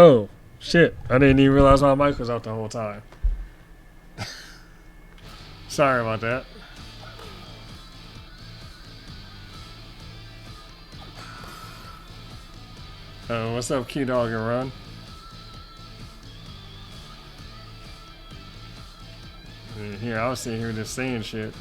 Oh, shit. I didn't even realize my mic was out the whole time. Sorry about that. What's up, Q Dog and Run? Here, I was sitting here just saying shit.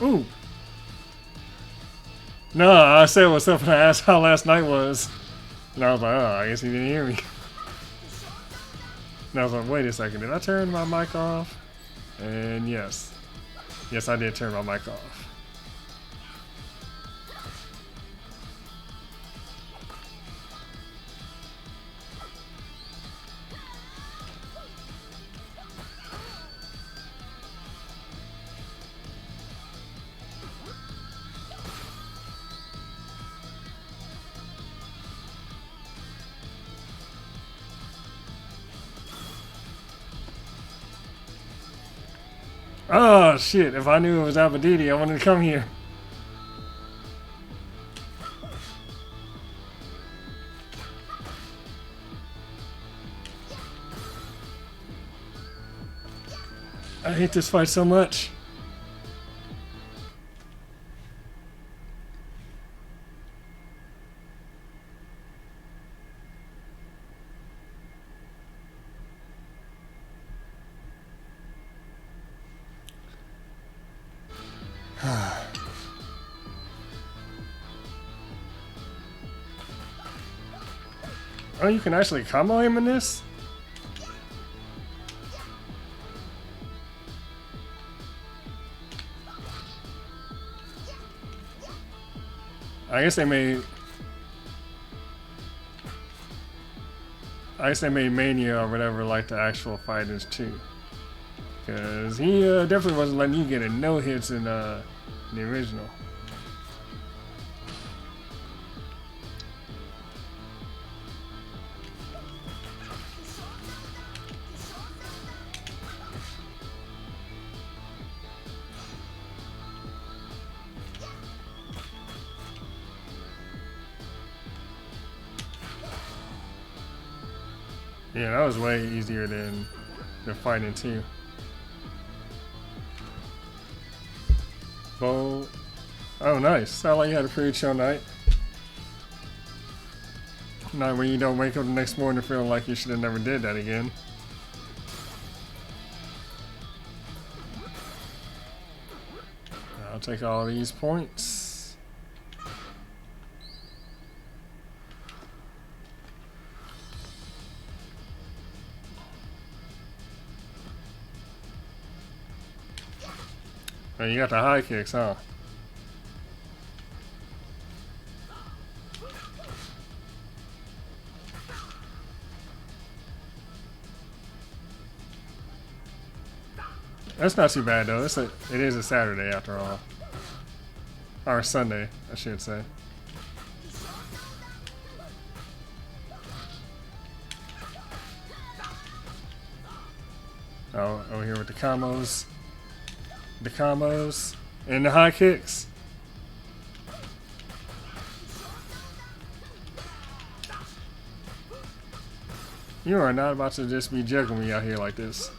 Ooh. No, I said what's up and I asked how last night was. And I was like, oh, I guess he didn't hear me. And I was like, wait a second, did I turn my mic off? And yes. Yes, I did turn my mic off. Oh shit, if I knew it was Abadidi, I wanted to come here. I hate this fight so much. Oh, you can actually combo him in this? I guess they made Mania or whatever like the actual fighters too. Cause he definitely wasn't letting you get a no hits in the original. Yeah, that was way easier than the fighting too. Bowl. Oh, nice. Sound like you had a pretty chill night. Night when you don't wake up the next morning feeling like you should have never did that again. I'll take all these points. Oh, you got the high kicks, huh? That's not too bad though. It is a Saturday after all. Or Sunday, I should say. Oh, over here with the combos. The combos. And the high kicks. You are not about to just be juggling me out here like this.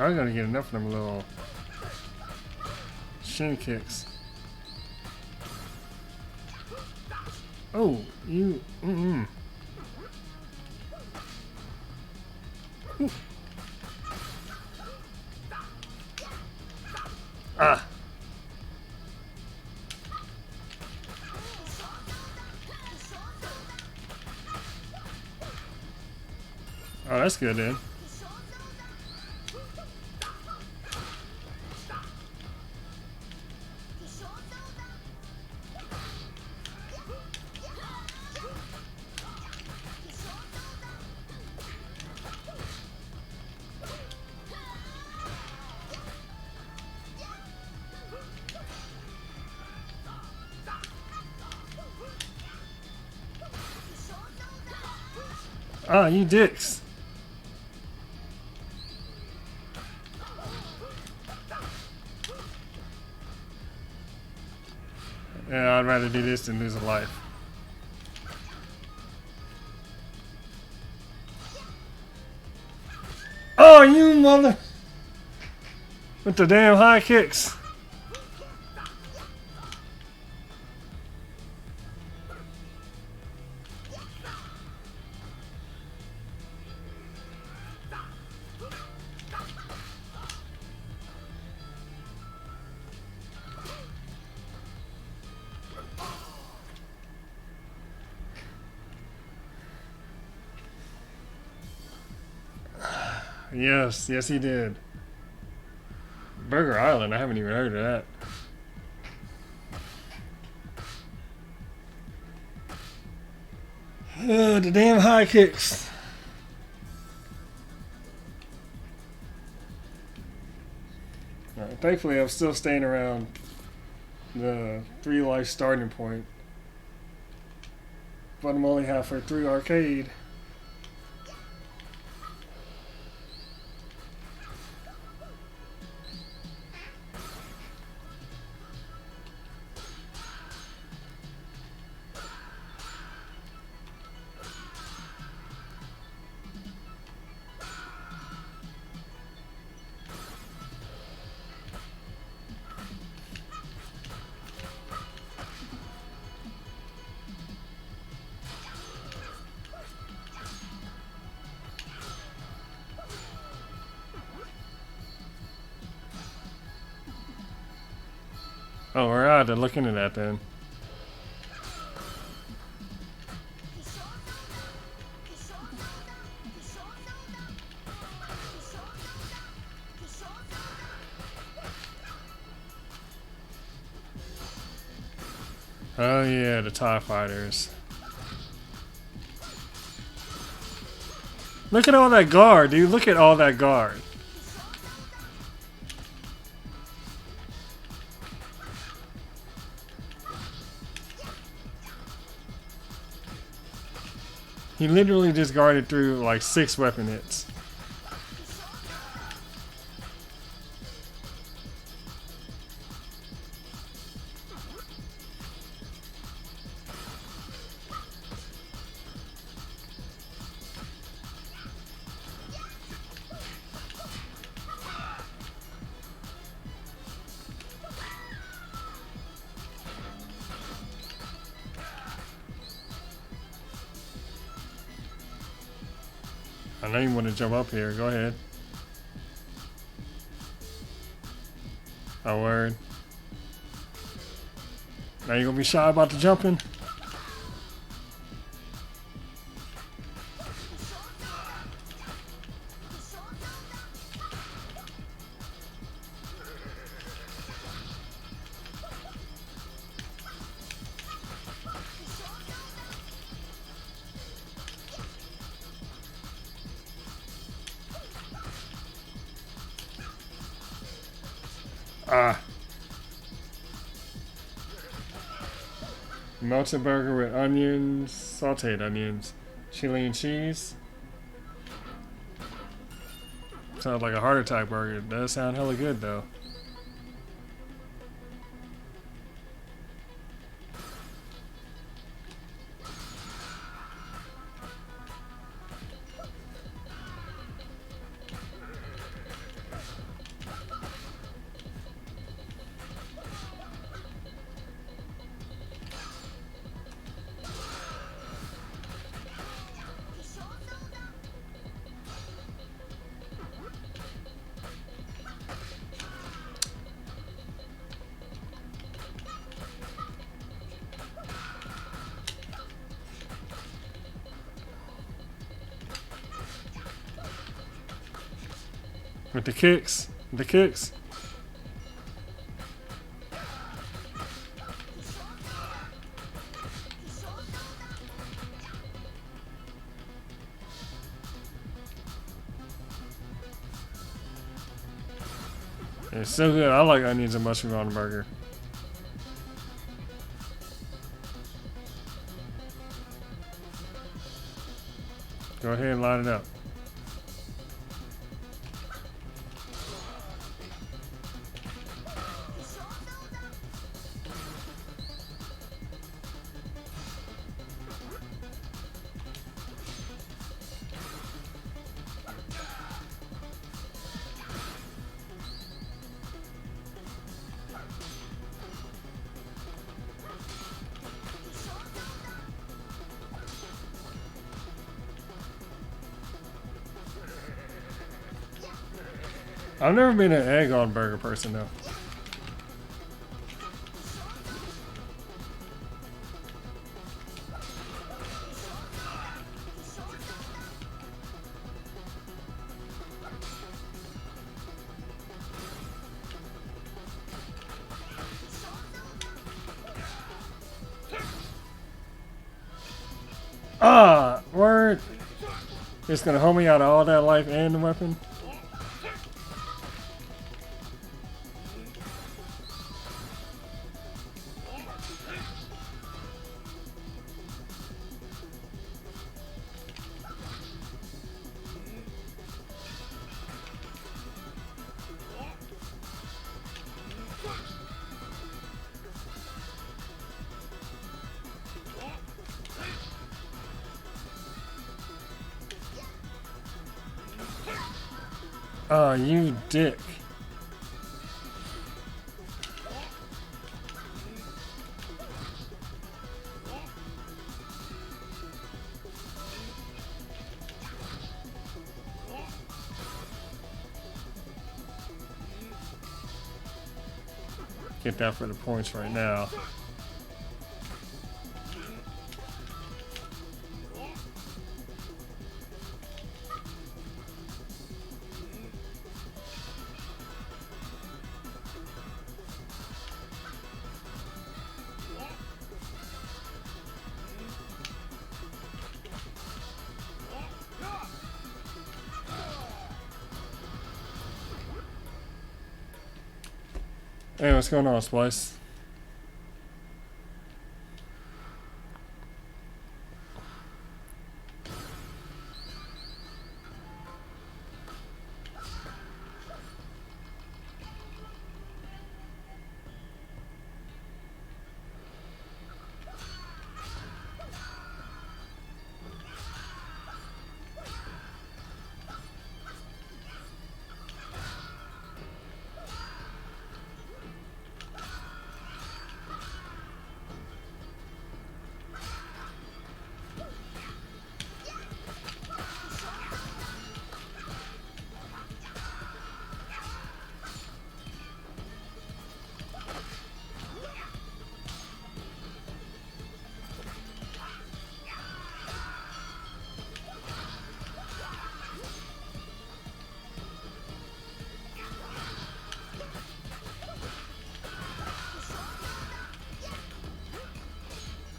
I was gonna get enough of them little shin kicks. Oh, you. Ah. Oh, that's good then. Ah, you dicks. Yeah, I'd rather do this than lose a life. Oh, you mother! With the damn high kicks. Yes, yes he did. Burger Island, I haven't even heard of that. The damn high kicks. Alright, thankfully I'm still staying around the 3 life starting point. But I'm only halfway through arcade. Oh, we're out to look into that then. Oh yeah, the TIE fighters. Look at all that guard, dude. Look at all that guard. He literally just guarded through like 6 weapon hits. I know you want to jump up here. Go ahead. Oh, word. Now you gonna be shy about the jumping? Ah. Melted burger with onions, sauteed onions, chili and cheese. Sounds like a heart attack burger. It does sound hella good though. With the kicks. The kicks. It's so good. I like onions and mushroom on a burger. Go ahead and line it up. I've never been an egg on burger person though. Ah, word. It's gonna hold me out of all that life and the weapon. Oh, you dick. Get that for the points right now. Hey, what's going on, Splice?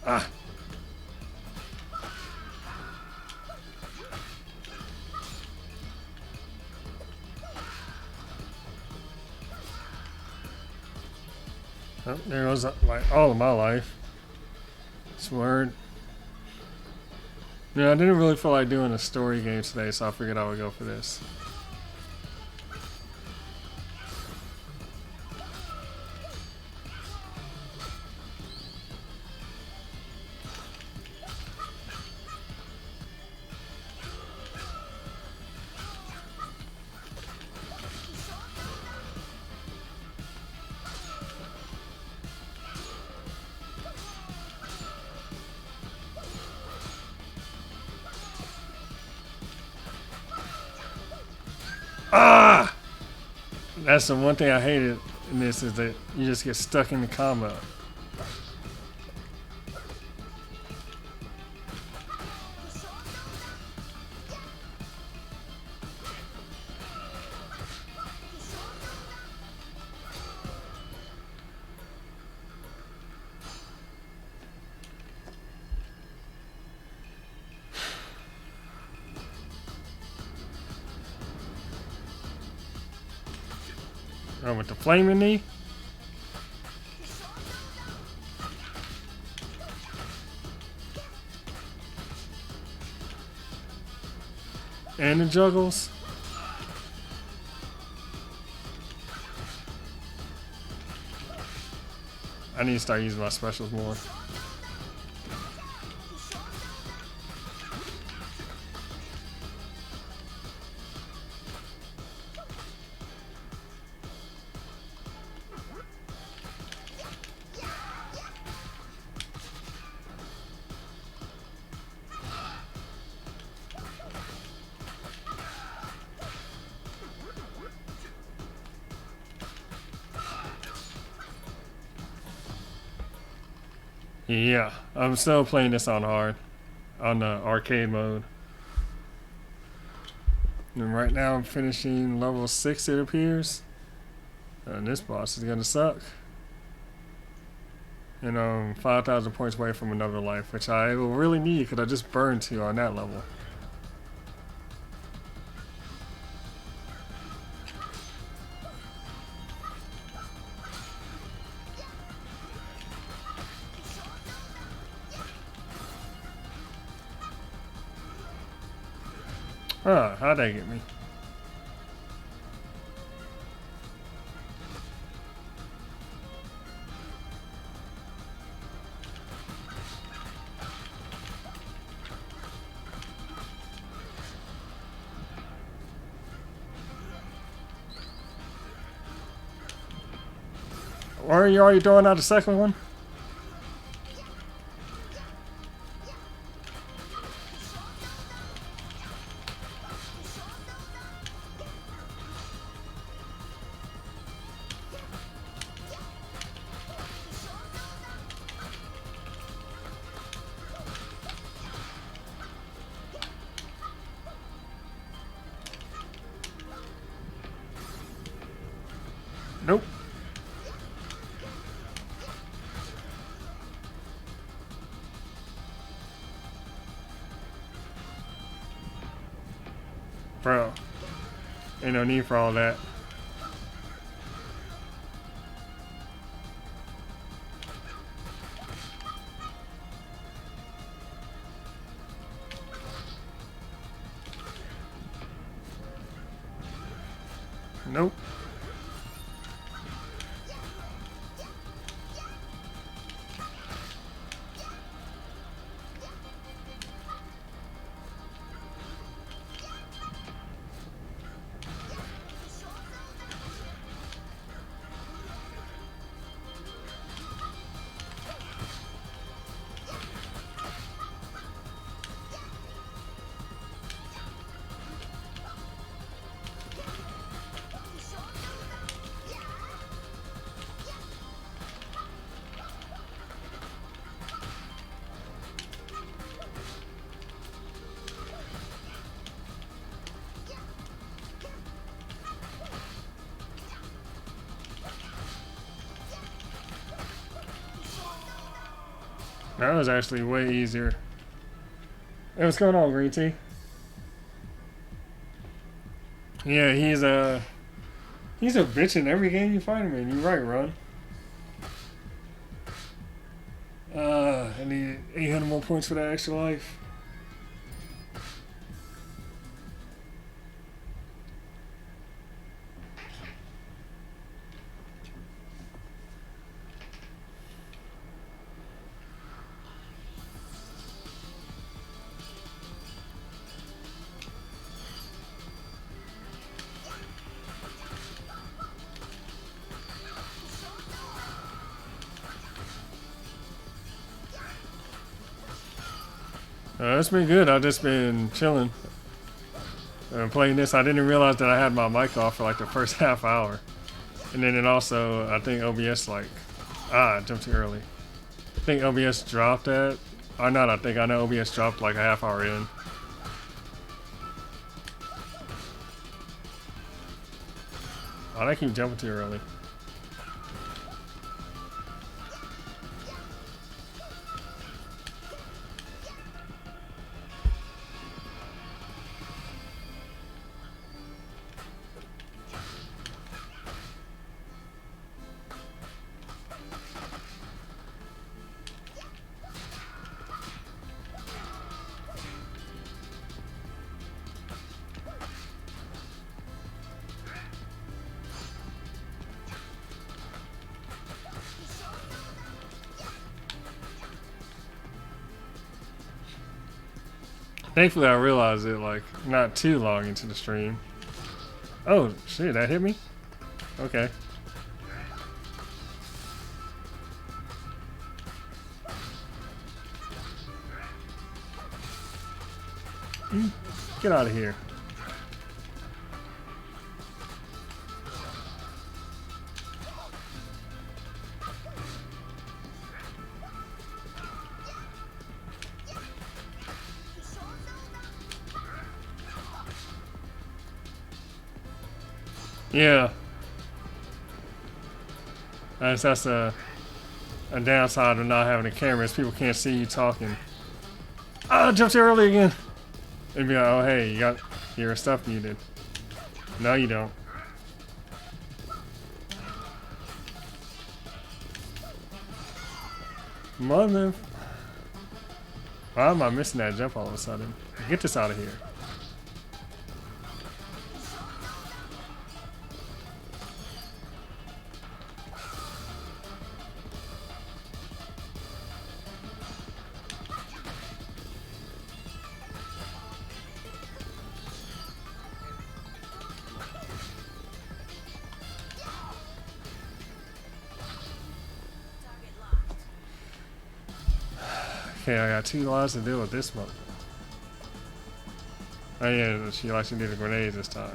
Ah. Oh, there goes like all of my life. Swear. Yeah, I didn't really feel like doing a story game today, so I figured I would go for this. Ah! That's the one thing I hated in this is that you just get stuck in the combo. Oh, with the flaming knee? And the juggles? I need to start using my specials more. Yeah, I'm still playing this on hard, on the arcade mode. And right now I'm finishing level 6, it appears. And this boss is gonna suck. And I'm 5,000 points away from another life, which I will really need because I just burned 2 on that level. Huh, how'd that get me? Weren't you already throwing out the second one? Nope. Bro, ain't no need for all that. Nope. That was actually way easier. Hey, what's going on, Green Tea? Yeah, he's a bitch in every game you find him in. You're right, Ron. I need 800 more points for that extra life. It's been good. I've just been chilling and playing this. I didn't realize that I had my mic off for like the first half hour. And then it also, I think OBS like, I jumped too early. I think OBS dropped that. Or not, I know OBS dropped like a half hour in. Oh, I keep jumping too early. Thankfully, I realized it like not too long into the stream. Oh shit, that hit me? Okay. Get out of here. Yeah. That's a downside of not having a camera is people can't see you talking. Ah, I jumped too early again. They'd be like, oh hey, you got your stuff muted. No, you don't. Mother. Why am I missing that jump all of a sudden? Get this out of here. Okay, I got 2 lives to deal with this one. Oh yeah, she likes to do the grenades this time.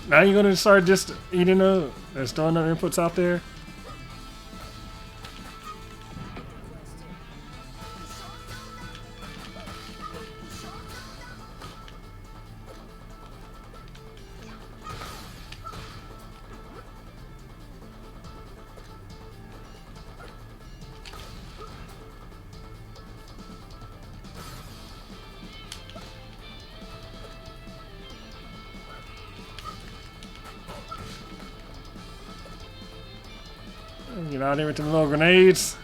Now you're gonna start just eating up and throwing the inputs out there? Get out there with the little grenades.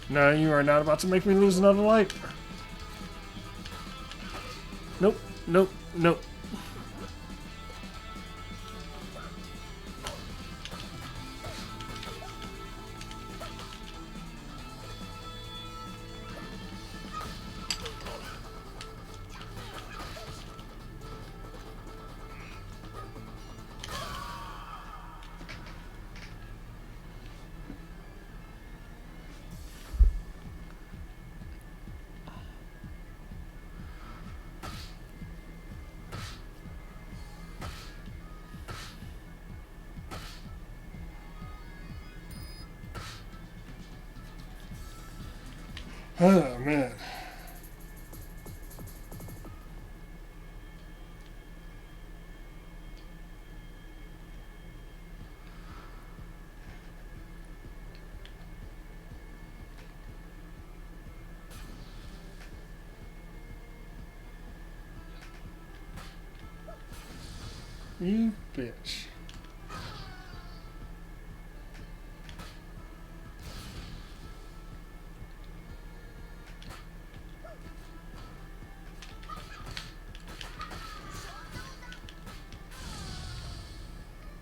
No, you are not about to make me lose another light. Nope, nope, nope. Oh man. You bitch.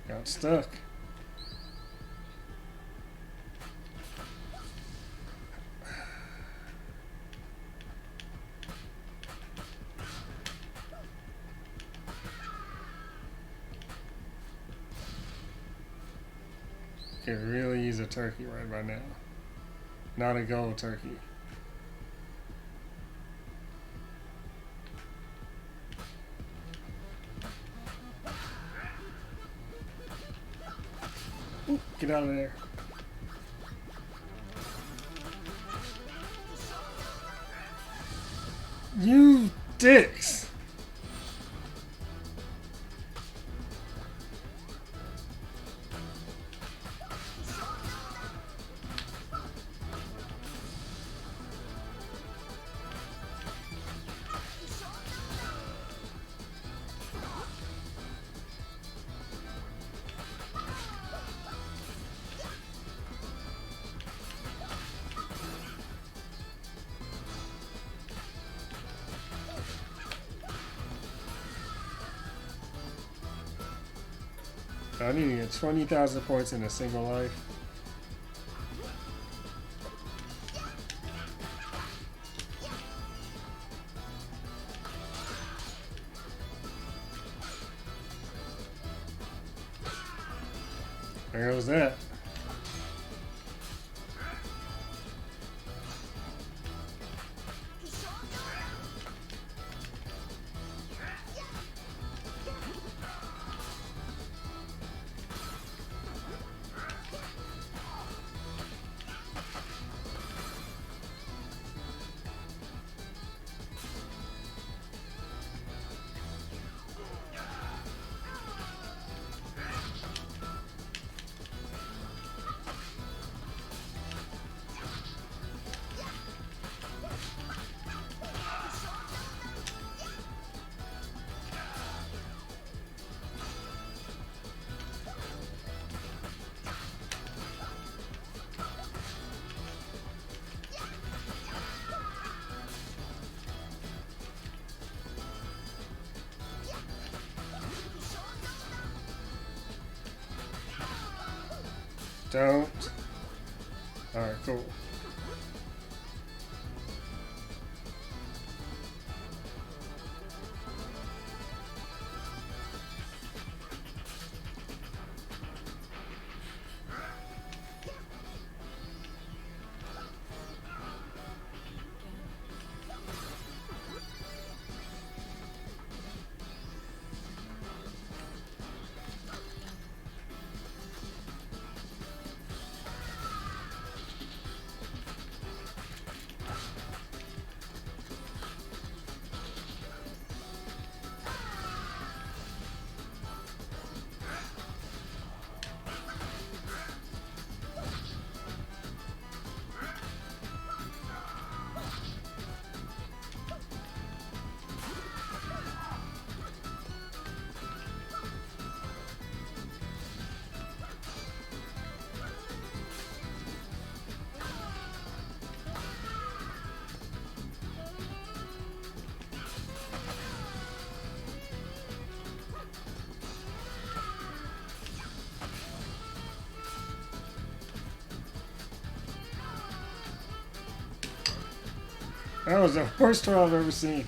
Got stuck. Could really use a turkey right by now. Not a gold turkey. Ooh, get out of there. You dicks! I need to get 20,000 points in a single life. There goes that. Don't. Alright, cool. That was the worst throw I've ever seen.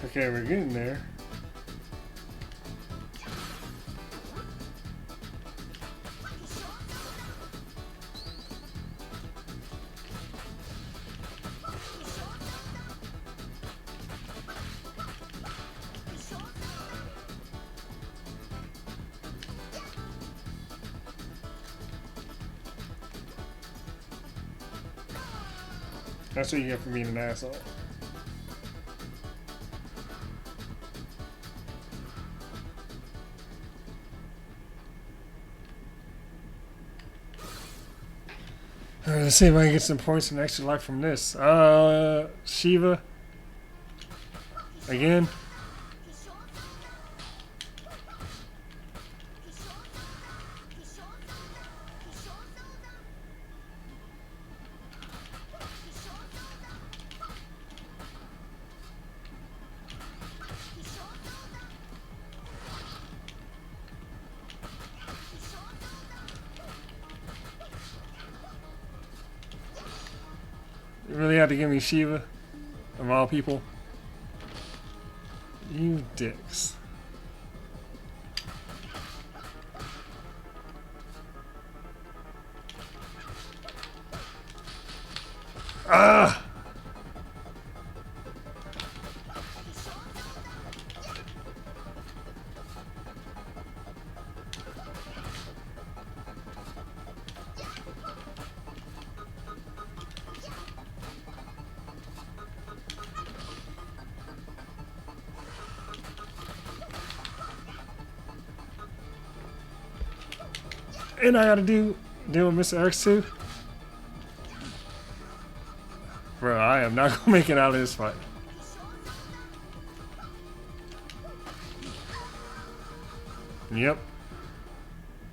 Okay, we're getting there. That's what you get for being an asshole. Alright, let's see if I can get some points and extra life from this. Shiva. Again. really had to give me Shiva, of all people. You dicks. Ah! And I gotta deal with Mr. X too. Bro, I am not gonna make it out of this fight. Yep.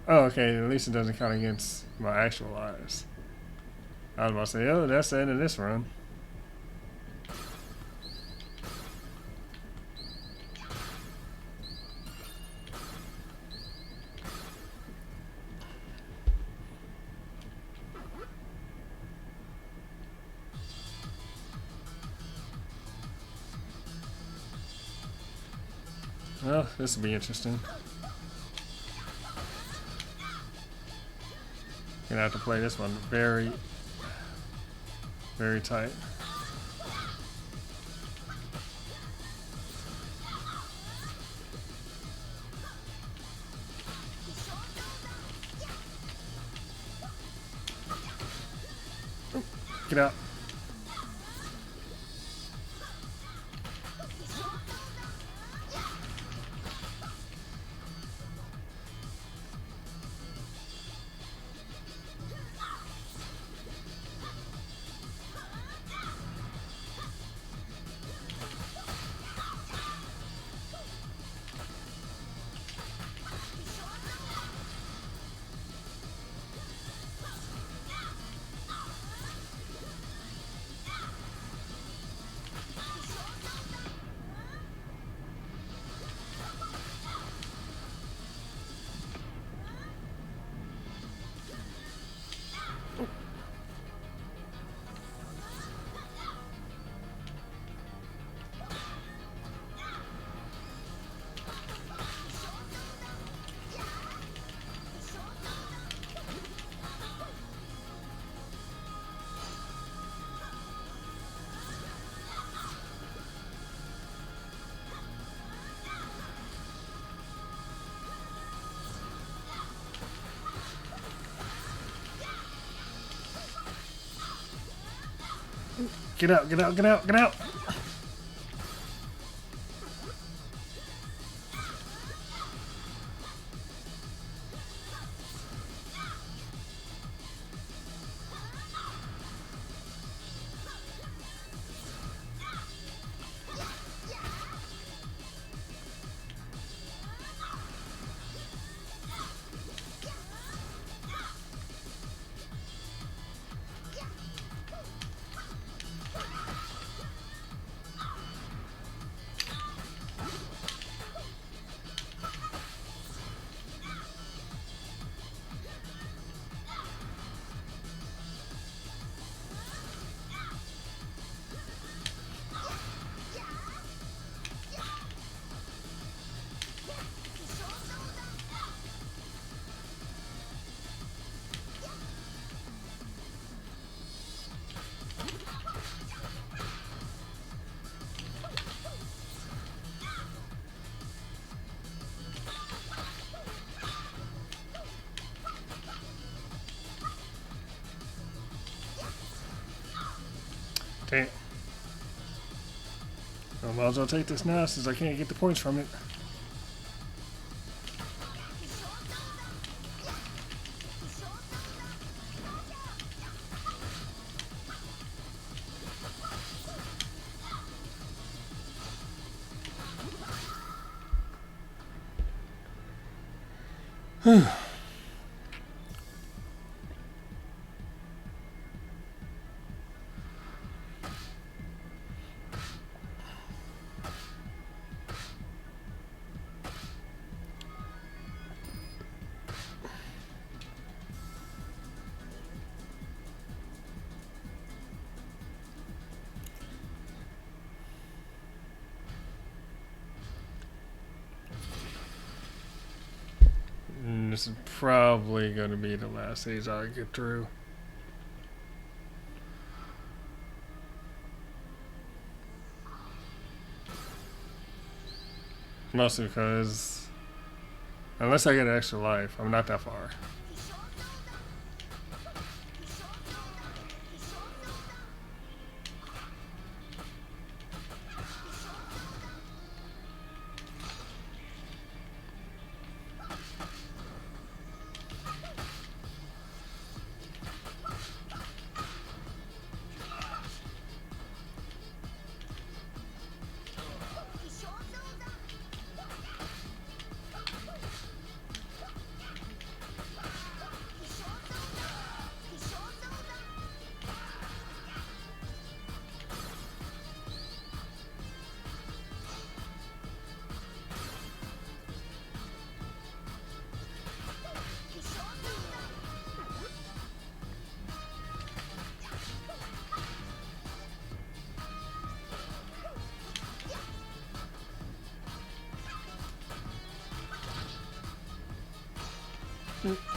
Oh, okay. At least it doesn't count against my actual lives. I was about to say, oh, that's the end of this run. Well, this will be interesting. Gonna have to play this one very, very tight. Get out. Get out, get out, get out, get out! Damn. I might as well take this now since I can't get the points from it. And this is probably going to be the last stage I get through. Mostly because, unless I get an extra life, I'm not that far.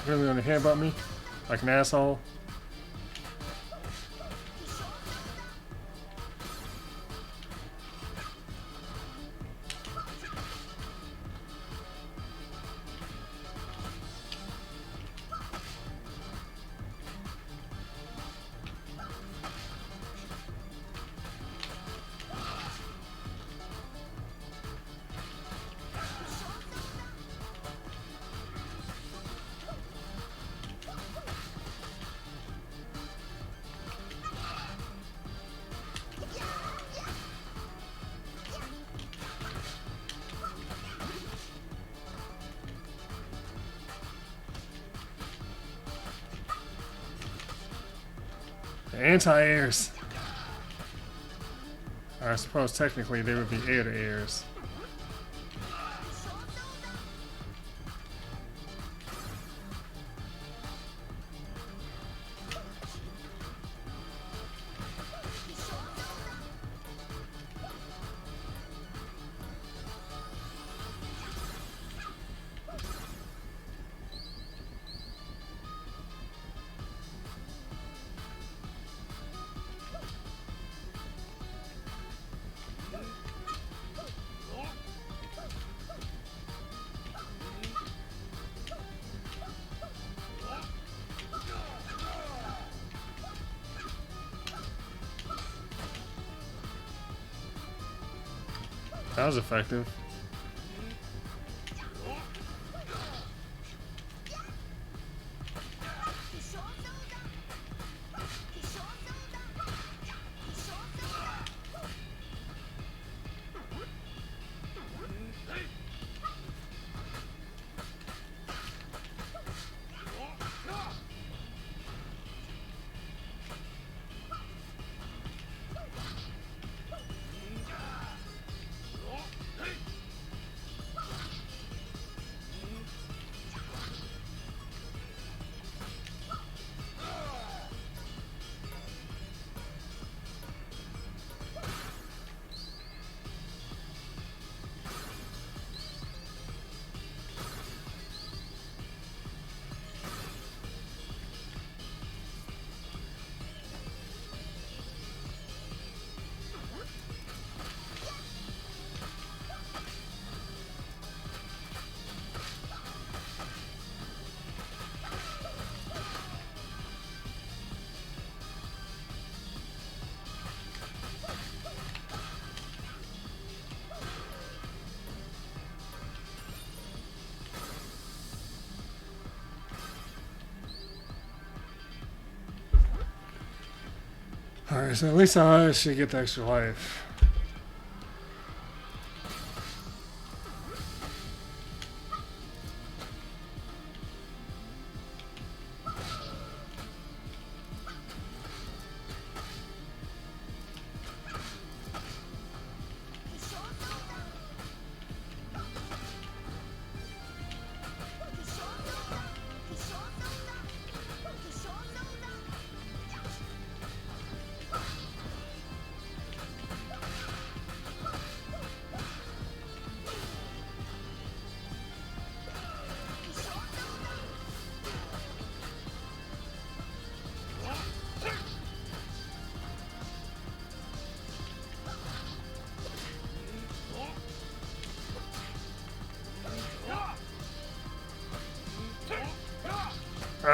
Really on the headbutt me? Like an asshole? Anti-airs. I suppose technically they would be air-to-airs. That was effective. Alright, so at least I should get the extra life.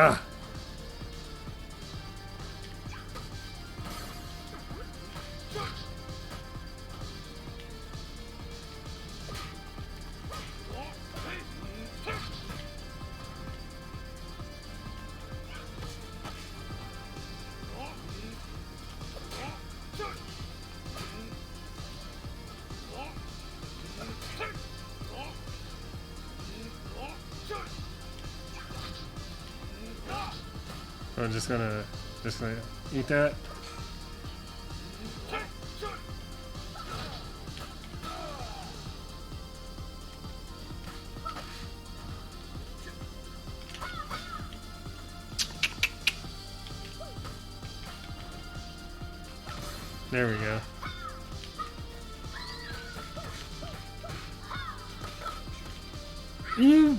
Ah. I'm just gonna eat that. There we go. You.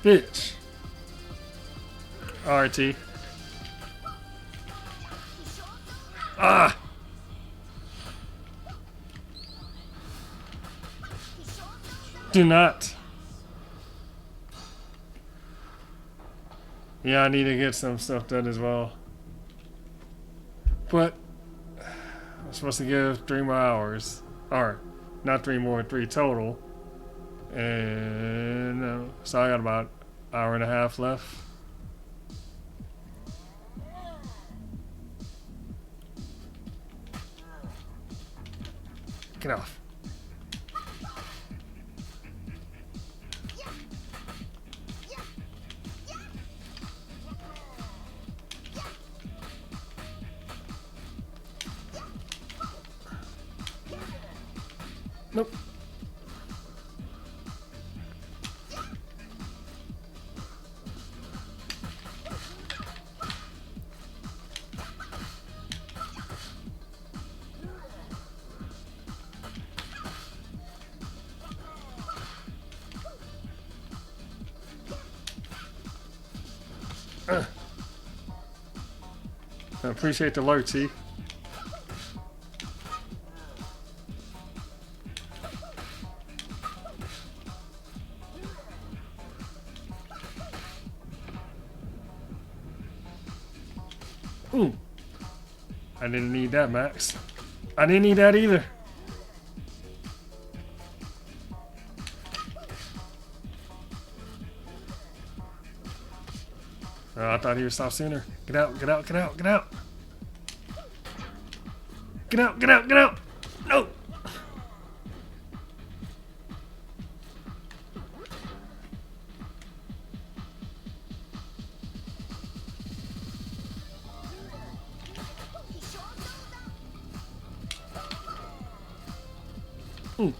Bitch. RT. Ah. Do not. Yeah, I need to get some stuff done as well. But I'm supposed to give 3 more hours. Or, not 3 more, 3 total. And so I got about an hour and a half left. Get off. Nope. I appreciate the alert, T. Ooh. I didn't need that, Max. I didn't need that either. Oh, I thought he would stop sooner. Get out, get out, get out, get out. Get out, get out, get out. No. Ooh.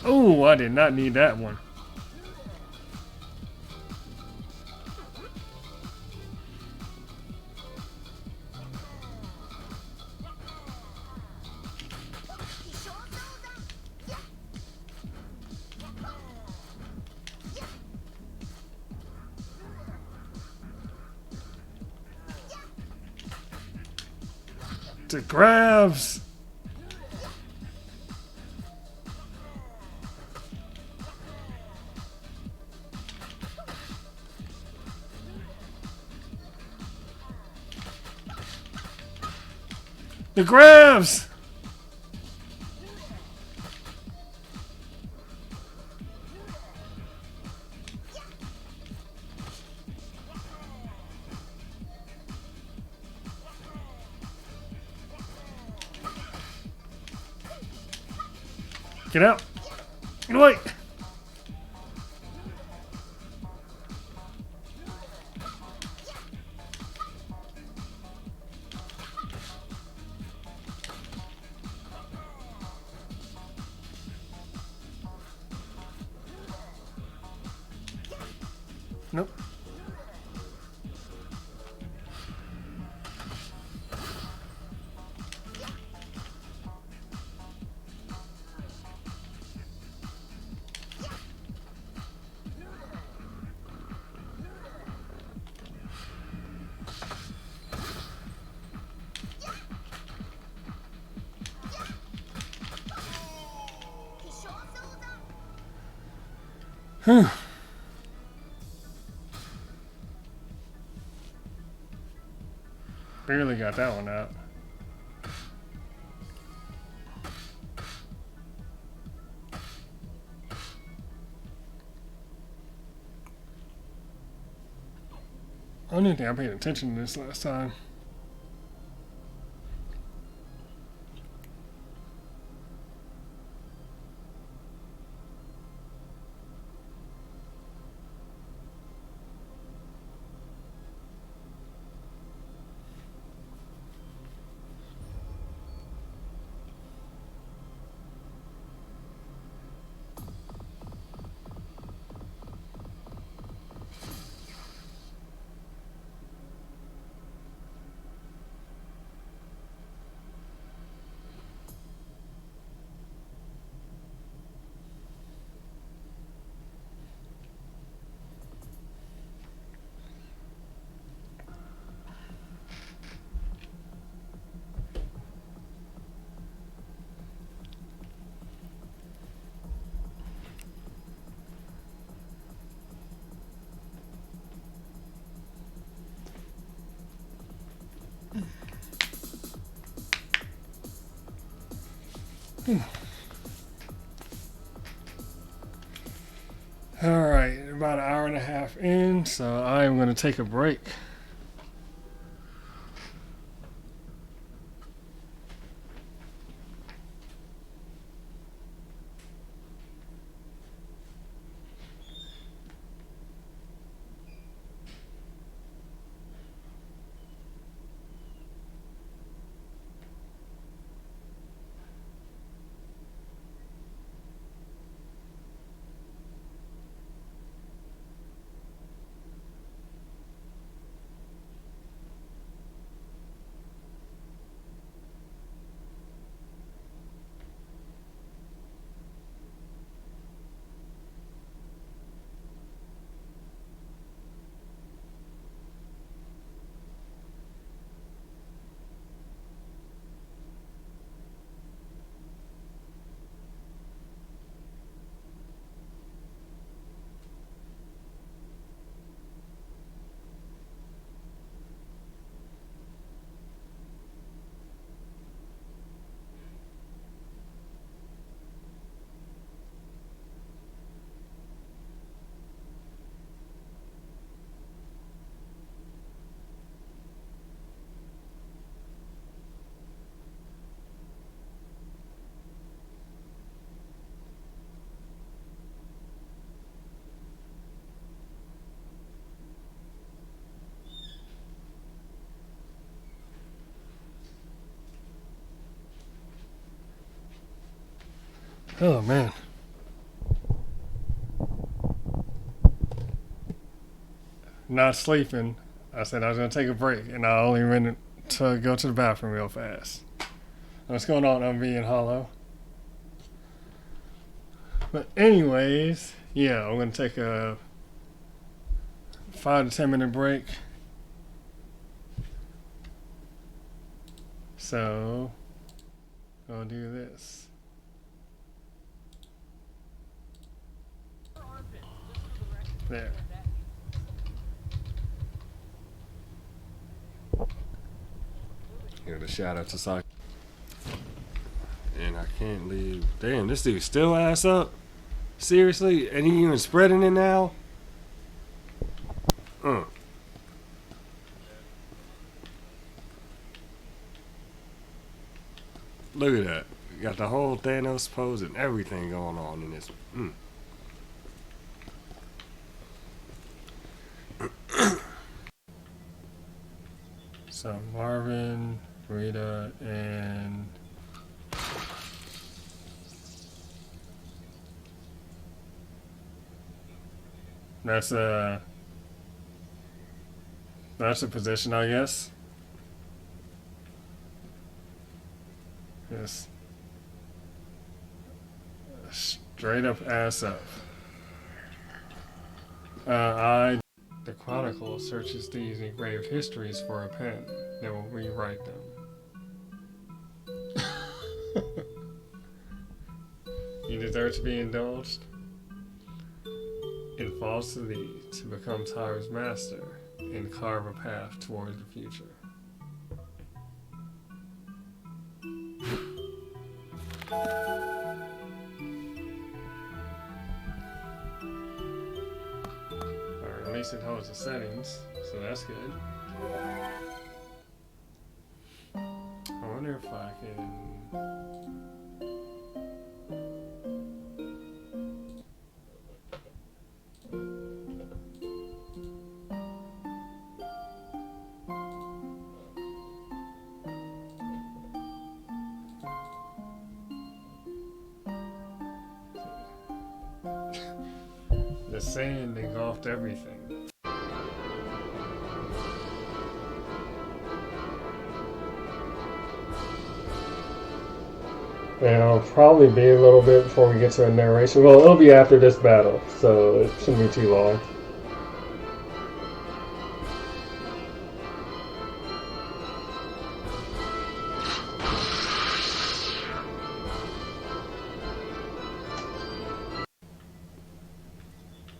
Oh, I did not need that one. The grabs. The grabs. Get out. Get away. Nope. Whew. Barely got that one out. I don't even think I paid attention to this last time. Alright, about an hour and a half in, so I am going to take a break. Oh man. Not sleeping. I said I was going to take a break, and I only went to go to the bathroom real fast. What's going on, MV and Hollow? But anyways, yeah, I'm going to take a 5 to 10 minute break. So, I'll do this. There. Give a shout out to Saki. And I can't leave. Damn, this dude still ass up? Seriously? And he even spreading it now? Look at that. You got the whole Thanos pose and everything going on in this. So Marvin, Rita, and that's a position, I guess. Yes. Straight up ass up. The Chronicle searches these engraved histories for a pen that will rewrite them. You deserve to be indulged. It falls to thee to become time's master and carve a path towards the future. Or at least it holds the settings, so that's good. I wonder if I can... The sand engulfed everything. And it'll probably be a little bit before we get to a narration. Well, it'll be after this battle, so it shouldn't be too long.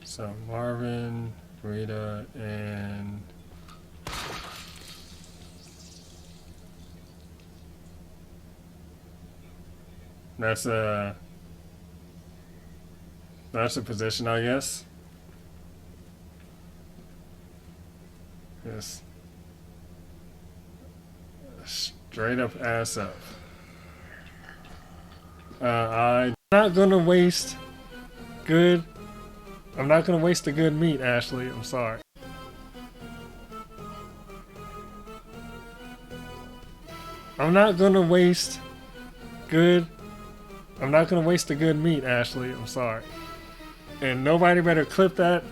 So Marvin, Rita, and that's a position, I guess. Yes. Straight up ass up. I'm not gonna waste good. I'm not gonna waste the good meat, Ashley. I'm sorry. I'm not gonna waste good. I'm not gonna waste the good meat, Ashley. I'm sorry. And nobody better clip that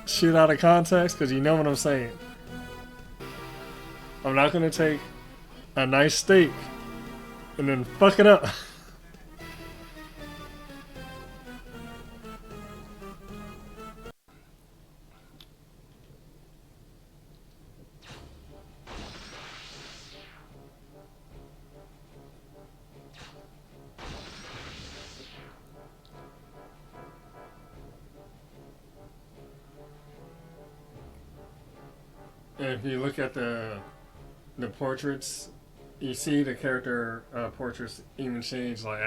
shit out of context, because you know what I'm saying. I'm not gonna take a nice steak and then fuck it up. And if you look at the portraits, you see the character portraits even change like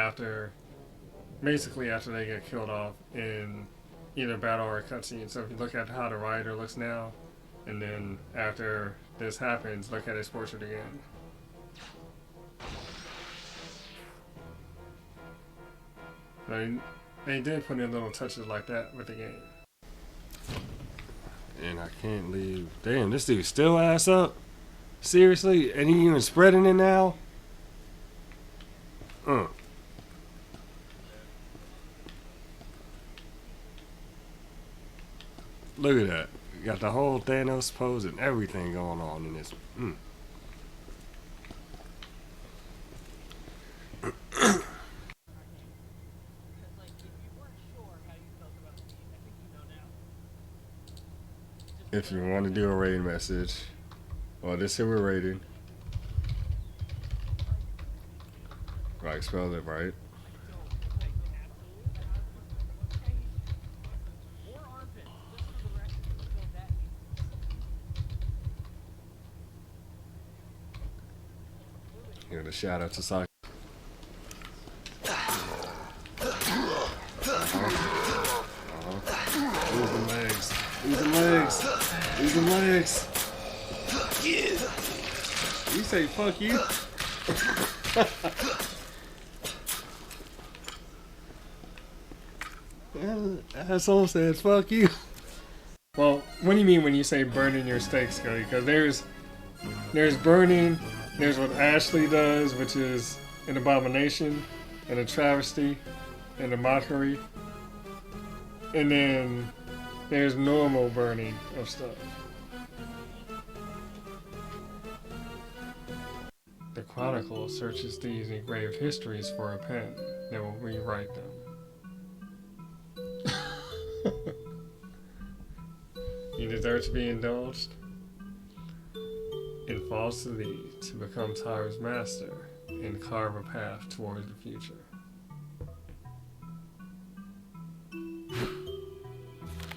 basically after they get killed off in either battle or a cutscene. So if you look at how the writer looks now, and then after this happens, look at his portrait again. They did put in little touches like that with the game. And I can't leave. Damn, this dude still ass up? Seriously? And he even spreading it now? Look at that. You got the whole Thanos pose and everything going on in this. If you want to do a raid message, well, this here we're raiding. Right, spell it right. Give a shout out to Saki. Lose the legs. Lose the legs. Lose the legs. Fuck you. You say fuck you? Asshole says fuck you. Well, what do you mean when you say burning your steaks, Cody? Because there's burning, there's what Ashley does, which is an abomination, and a travesty, and a mockery. And then there's normal burning of stuff. The Chronicle searches these engraved histories for a pen that will rewrite them. You deserve to be indulged. It falls to thee to become time's master and carve a path towards the future.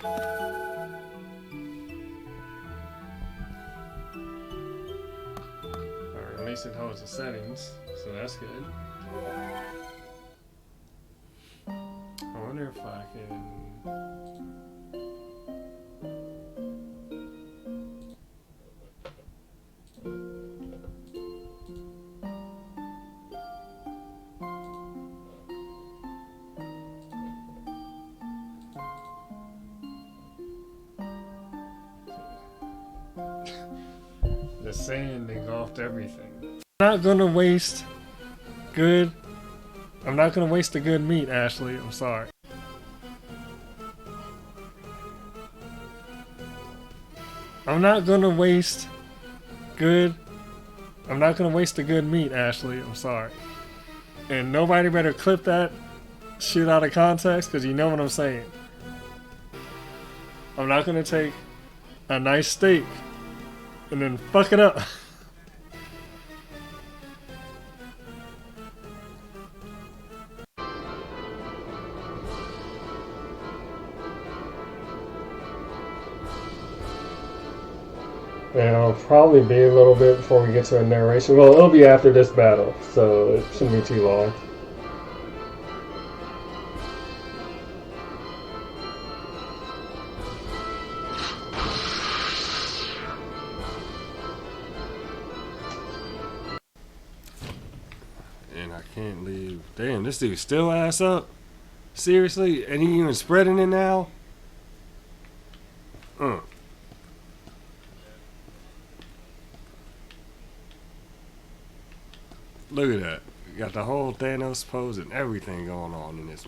Or at least it holds the settings, so that's good. I wonder if I can. The sand engulfed everything. I'm not gonna waste good. I'm not gonna waste the good meat, Ashley. I'm sorry. I'm not gonna waste good. I'm not gonna waste the good meat, Ashley. I'm sorry. And nobody better clip that shit out of context, because you know what I'm saying. I'm not gonna take a nice steak and then fuck it up. And it'll probably be a little bit before we get to a narration. Well, it'll be after this battle, so it shouldn't be too long. And I can't leave. Damn, this dude still ass up? Seriously? And he even spreading it now? Look at that. You got the whole Thanos pose and everything going on in this.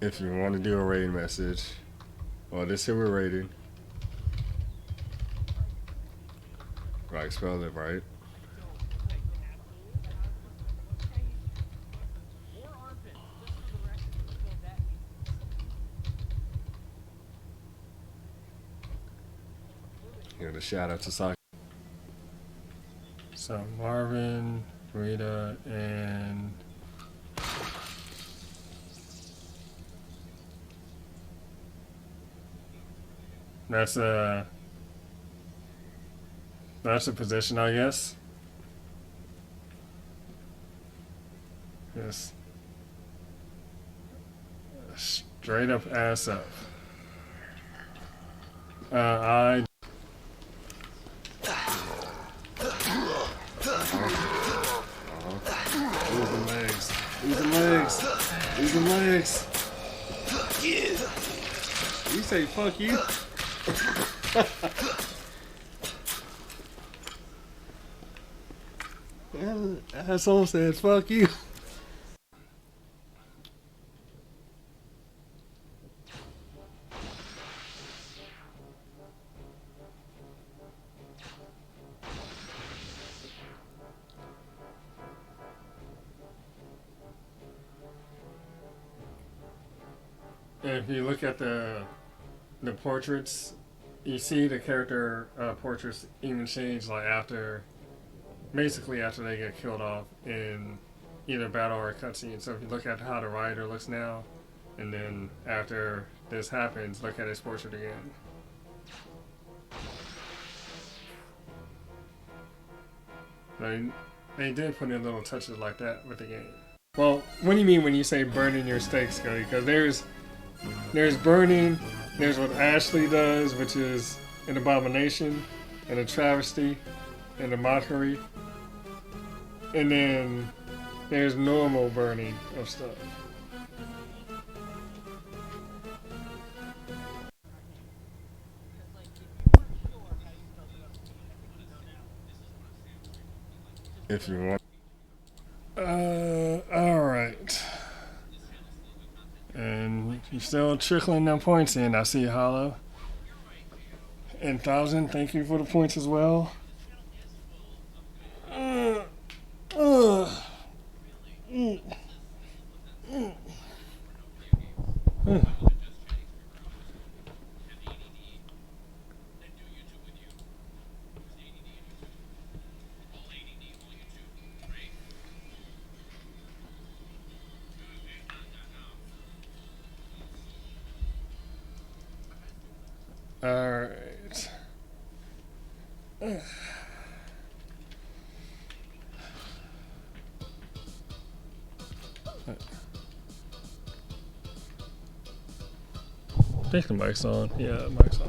If you want to do a raid message, well, this here we're raiding. Right, spell it right. Here, the shout out to Saki. So Marvin, Rita, and that's a position, I guess. Yes. Straight up ass up. I. Lose the legs. Lose the legs. Lose the legs. Fuck you. You say fuck you? Asshole said fuck you. If you look at the portraits, you see the character portraits even change like basically after they get killed off in either battle or a cutscene. So if you look at how the writer looks now, and then after this happens, look at his portrait again. They did put in little touches like that with the game. Well, what do you mean when you say burning your steaks, Cody? Because there's burning, there's what Ashley does, which is an abomination, and a travesty, and a mockery. And then there's normal burning of stuff. If you want. Alright. And you're still trickling them points in. I see you, Hollow. And 1,000, thank you for the points as well. Alright. I think the mic's on. Yeah, the mic's on.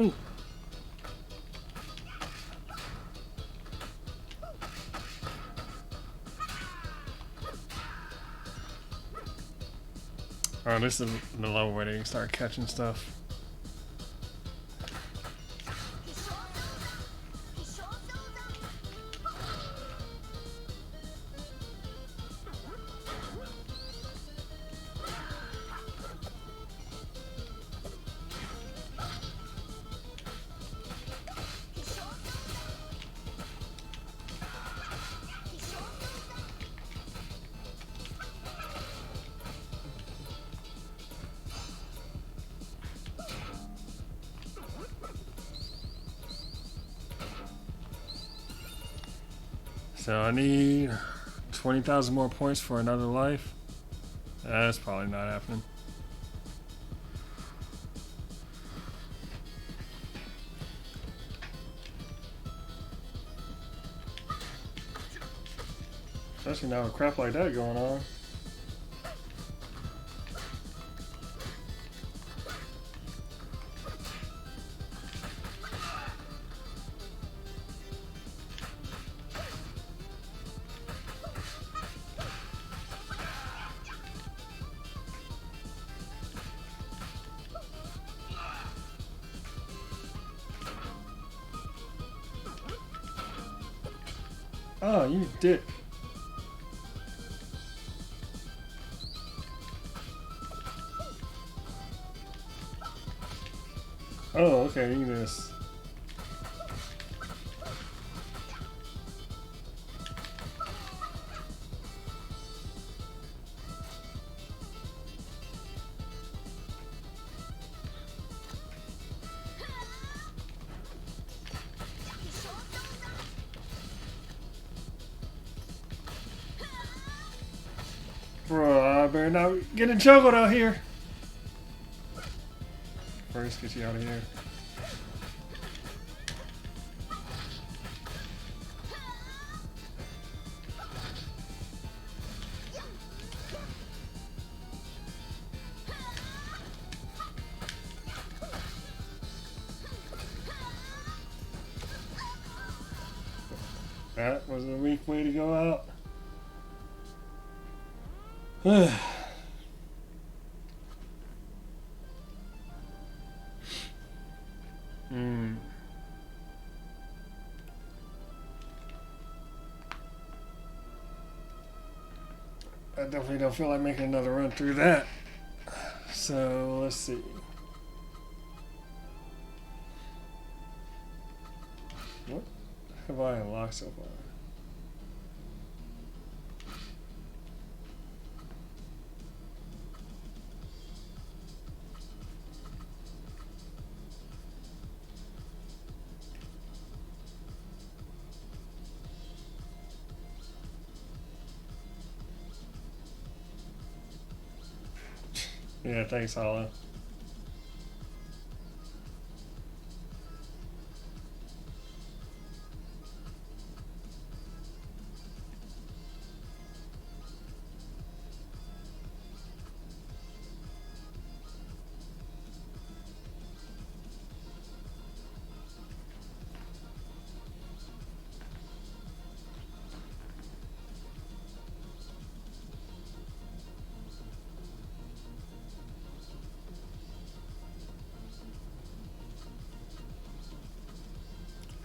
Ooh. Oh, this is the level where they start catching stuff. So I need 20,000 more points for another life. That's probably not happening. Especially now with crap like that going on. Oh, you dick. Oh, okay, you just. Bro, I better not get in juggled out here. First, get you out of here. That was a weak way to go out. I definitely don't feel like making another run through that. So let's see. What have I unlocked so far? Yeah, thanks, Hollow.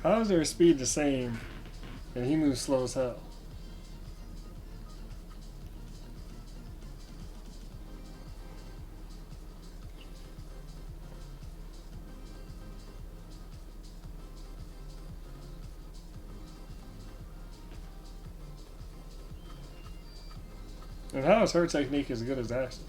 How is their speed the same and he moves slow as hell? And how is her technique as good as Ashley?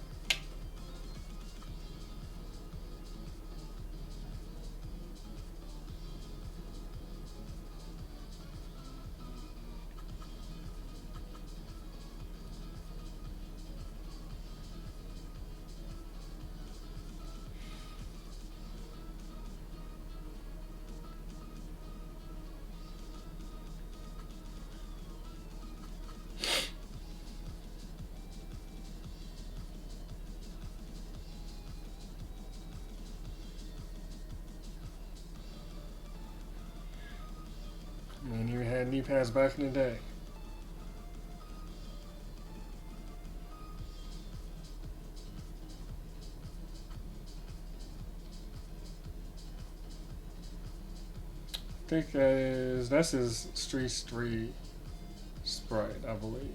had knee pads back in the day. I think that's his Street sprite, I believe.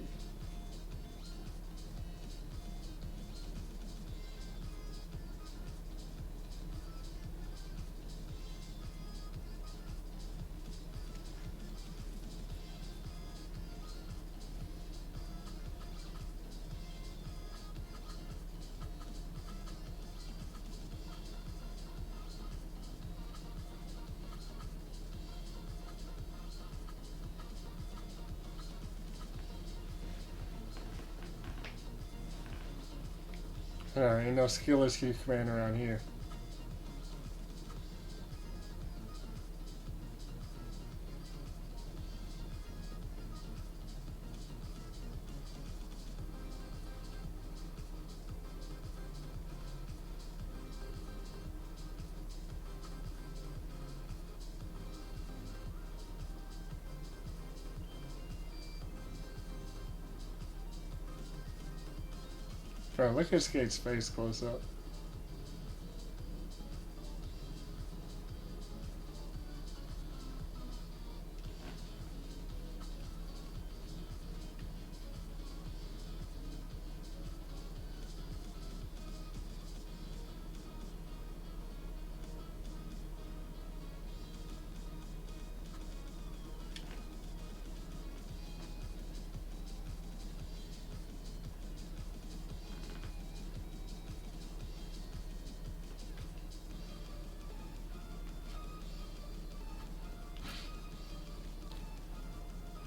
Alright, ain't no skillers keep command around here. Bro, look at Skate's face close up.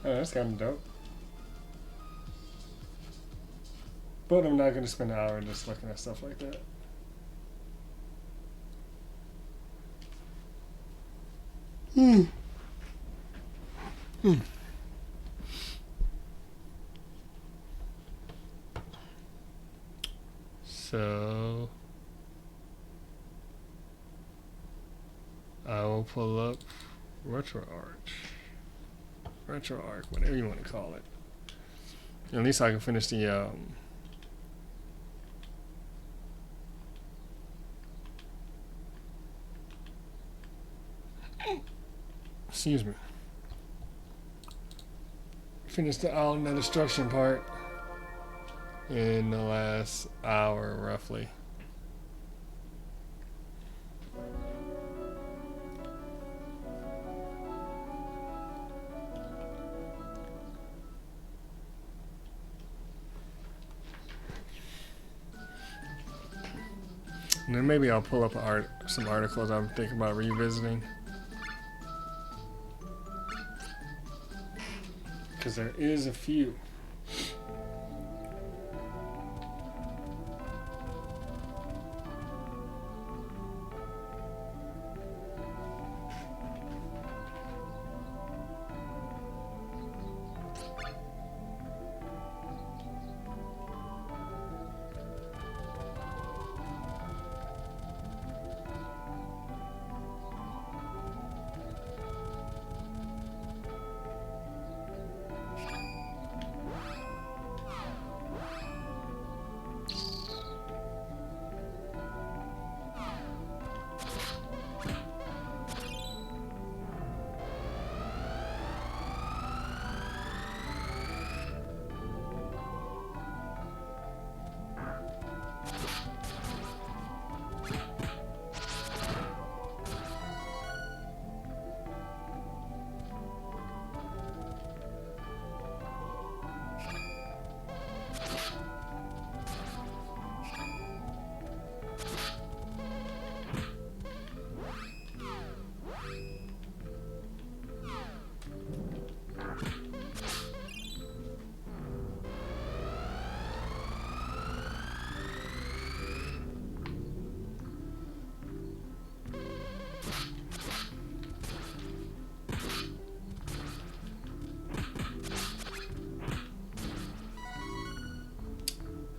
Oh, that's kind of dope. But I'm not going to spend an hour just looking at stuff like that. So I will pull up RetroArch, whatever you want to call it. At least I can finish the excuse me. Finish the island of destruction part in the last hour, roughly. And then maybe I'll pull up some articles I'm thinking about revisiting. Because there is a few.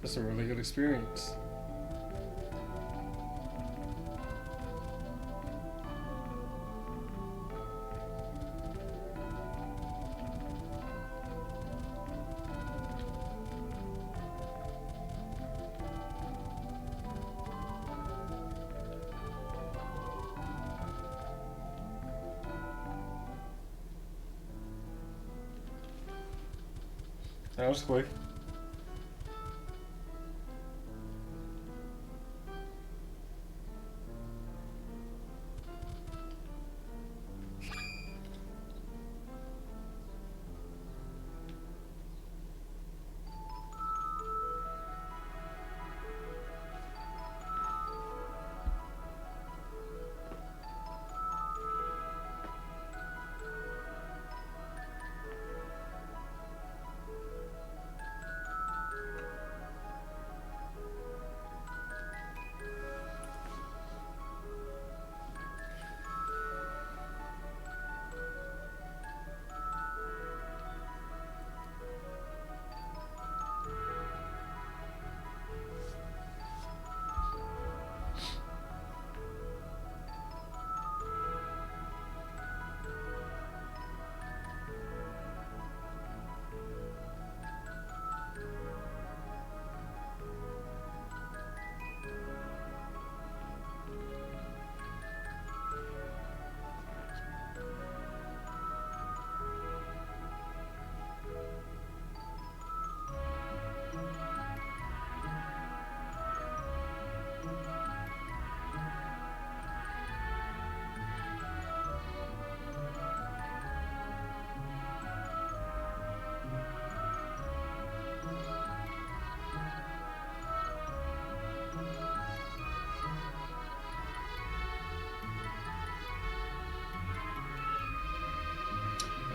That's a really good experience. That was quick.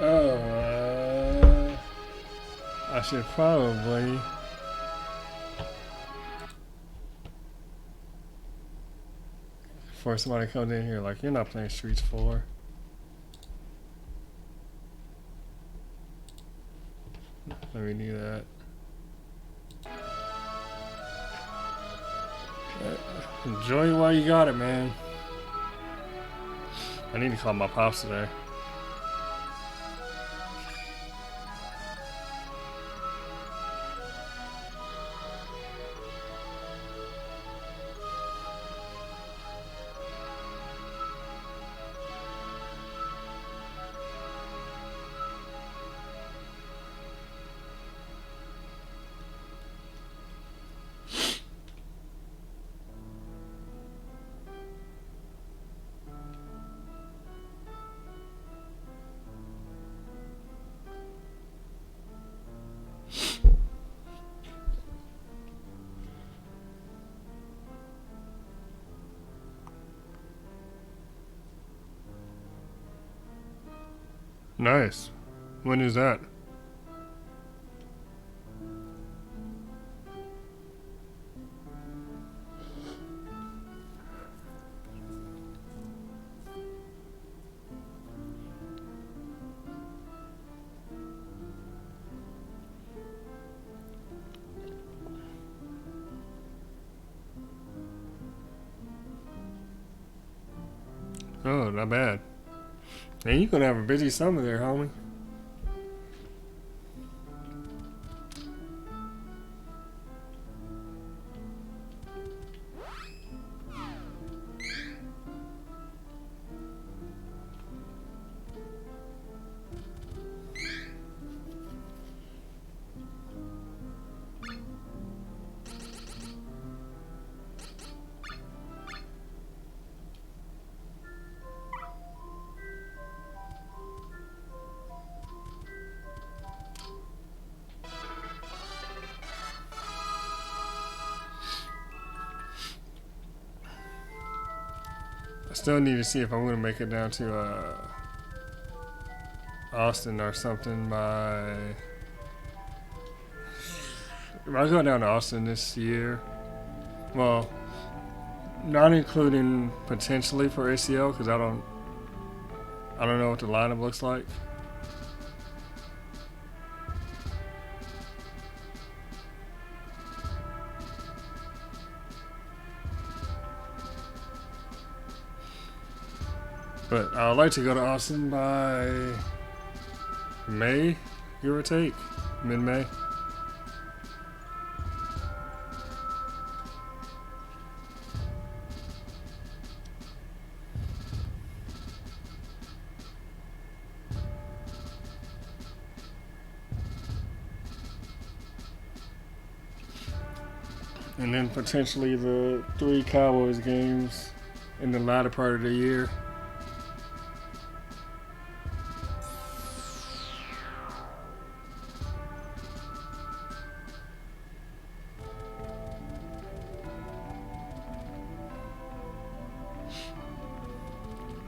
Oh, I should probably. Before somebody comes in here, like, you're not playing Streets 4. Let me do that. Enjoy it while you got it, man. I need to call my pops today. Nice. When is that? Oh, not bad. Man, you're gonna have a busy summer there, homie. I still need to see if I'm gonna make it down to Austin or something by. If I go down to Austin this year, well, not including potentially for ACL because I don't know what the lineup looks like. But I would like to go to Austin by May, give or take, mid-May. and then potentially the 3 Cowboys games in the latter part of the year.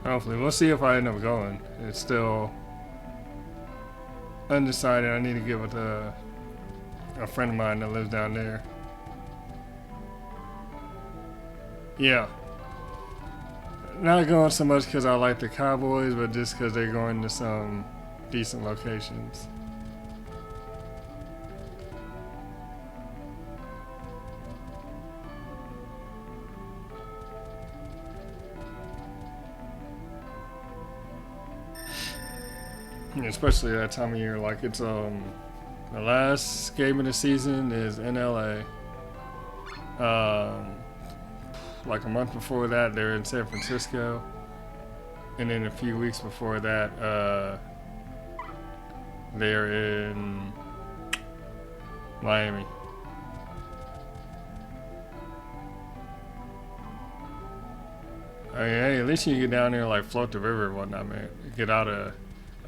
Hopefully, we'll see if I end up going. It's still undecided. I need to get with a friend of mine that lives down there. Yeah. Not going so much because I like the Cowboys, but just because they're going to some decent locations. Especially that time of year, like it's the last game of the season is in LA. Like a month before that, they're in San Francisco, and then a few weeks before that, they're in Miami. I mean, hey, at least you get down there, like float the river and whatnot, man. Get out of,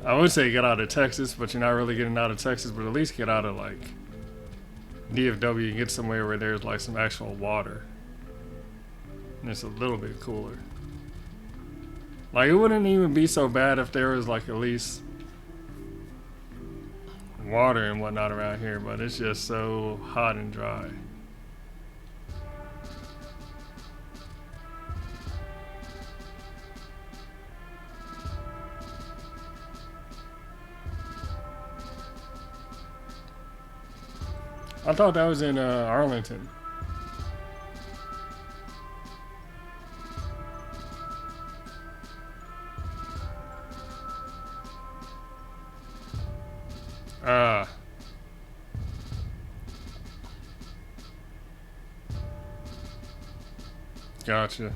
I would say get out of Texas, but you're not really getting out of Texas, but at least get out of like DFW and get somewhere where there's like some actual water. And it's a little bit cooler. Like it wouldn't even be so bad if there was like at least water and whatnot around here, but it's just so hot and dry. I thought that was in Arlington. Ah. Gotcha.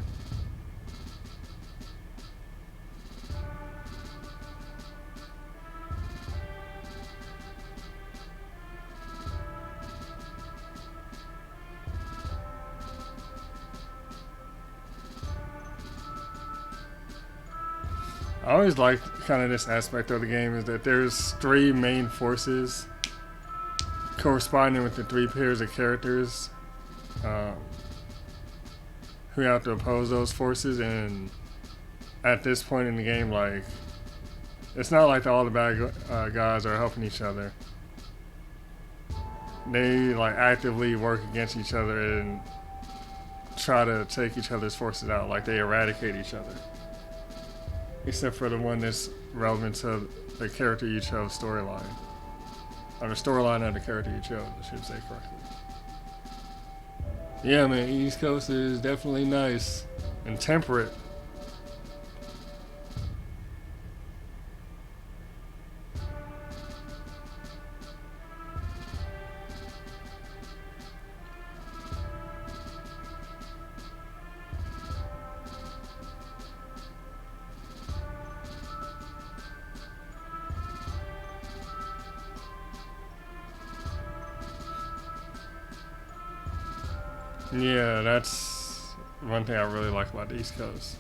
I always like kind of this aspect of the game is that there's 3 main forces corresponding with the 3 pairs of characters who have to oppose those forces, and at this point in the game, like it's not like all the bad guys are helping each other. They like actively work against each other and try to take each other's forces out, like they eradicate each other. Except for the one that's relevant to the character you chose storyline. Or the storyline of the character you chose, I should say correctly. Yeah, man, East Coast is definitely nice and temperate. Yeah, that's one thing I really like about the East Coast.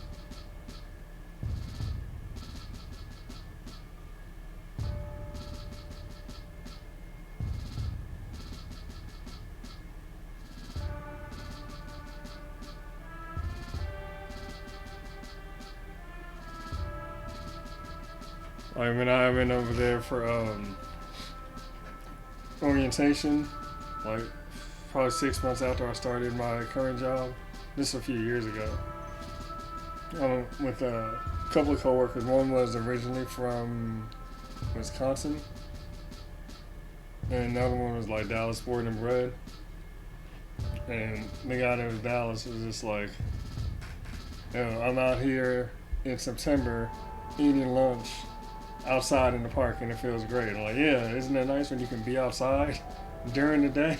Like when I went over there for orientation, like probably 6 months after I started my current job, this a few years ago, with a couple of coworkers. One was originally from Wisconsin, and the other one was like Dallas born and bred. And the guy that was Dallas was just like, you know, I'm out here in September eating lunch outside in the park and it feels great. I'm like, yeah, isn't that nice when you can be outside during the day?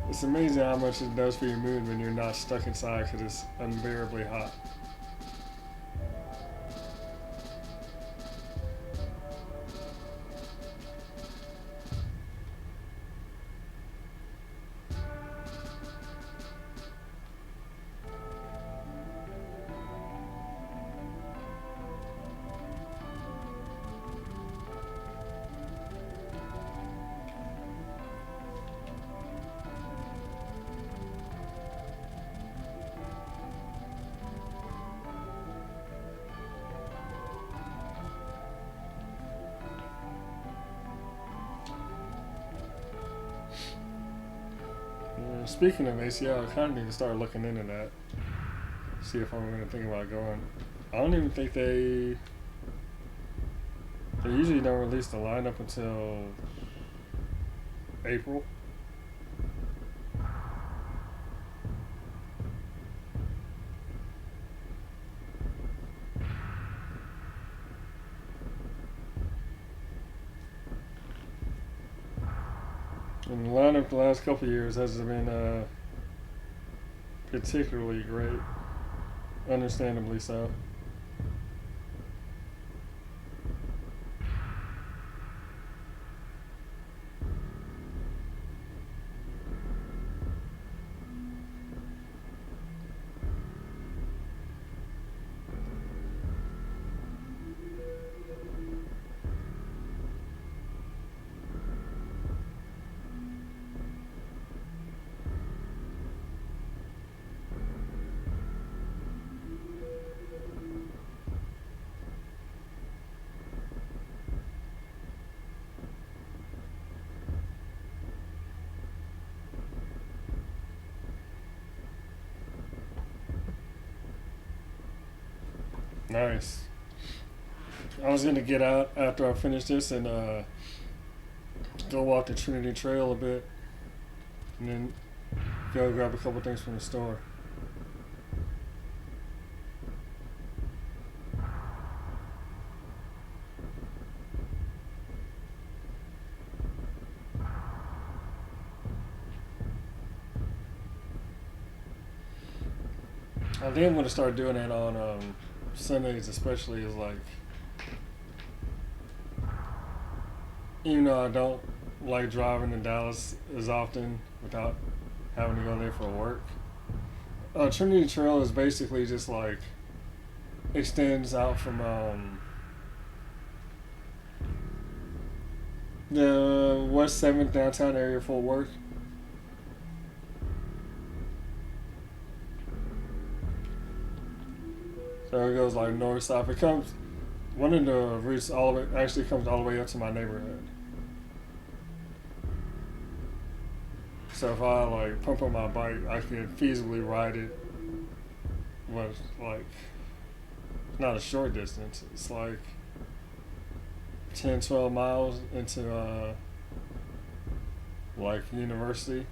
It's amazing how much it does for your mood when you're not stuck inside because it's unbearably hot. Speaking of ACL, I kind of need to start looking into that. See if I'm going to think about going. I don't even think they usually don't release the lineup until April. And the lineup the last couple of years hasn't been particularly great. Understandably so. Nice. I was gonna get out after I finish this and go walk the Trinity Trail a bit, and then go grab a couple things from the store. I think I'm gonna start doing that on Sundays, especially. Is like, even though I don't like driving to Dallas as often without having to go there for work, Trinity Trail is basically just like extends out from the West 7th downtown area, Fort Worth. So it goes like north south. It comes, one of the routes all the way actually comes all the way up to my neighborhood. So if I like pump up my bike, I could feasibly ride it. What, like, not a short distance. It's like 10, 12 miles into like university,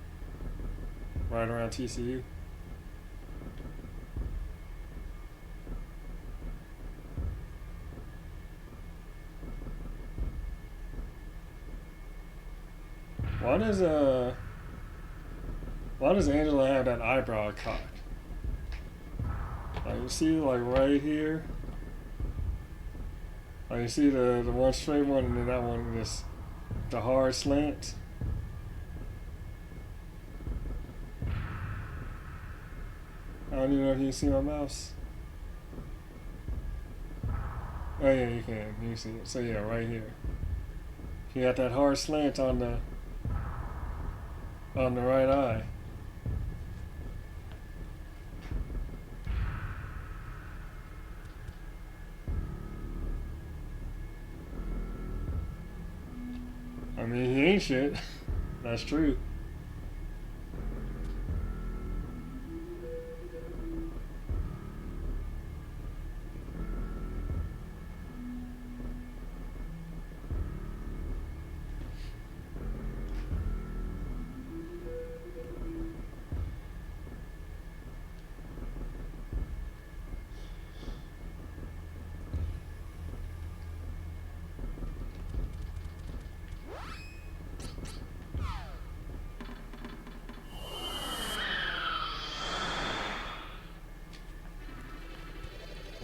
right around TCU. Why does Angela have that eyebrow cocked? Like, you see, like right here. Like, you see the one straight one, and then that one is the hard slant. I don't even know if you can see my mouse. Oh yeah, you can. You can see it. So yeah, right here. You got that hard slant on the right eye. I mean, he ain't shit. That's true.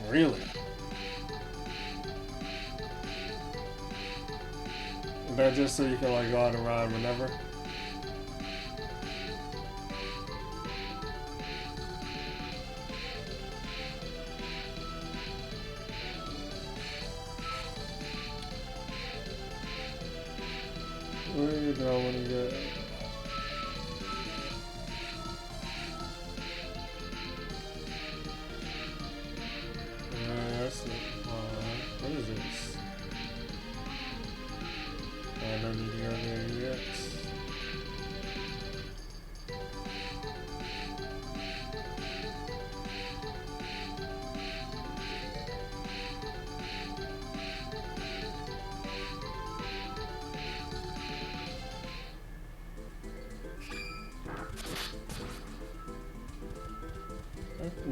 Really? Is that just so you can like go out and ride whenever? Where you going to get? That's it. What is this? I don't need to go there yet.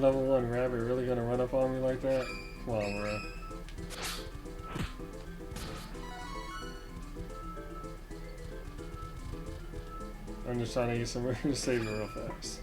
level 1 rabbit really gonna run up on me like that? Come on, bro. I'm just trying to get somewhere to save it real fast.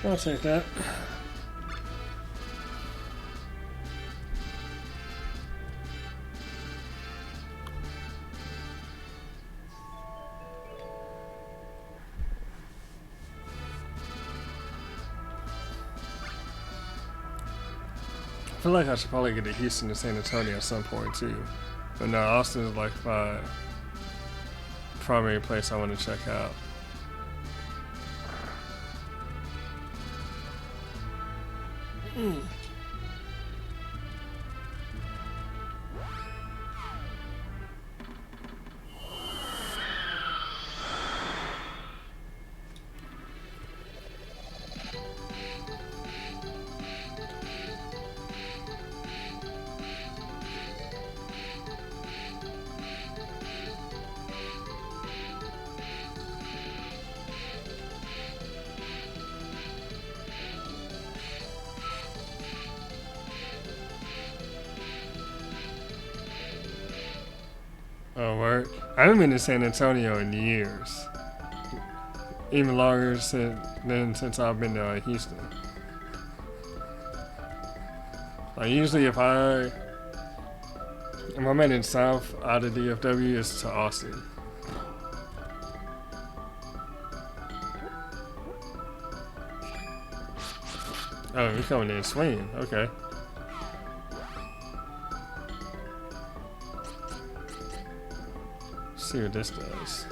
I'll take that. I feel like I should probably get to Houston to San Antonio at some point too. But no, Austin is like my primary place I want to check out. Oh, word. I haven't been to San Antonio in years. Even longer than since I've been to Houston. Like usually if I'm heading south out of DFW, it's to Austin. Oh, you're coming in swinging. Okay. See what this does.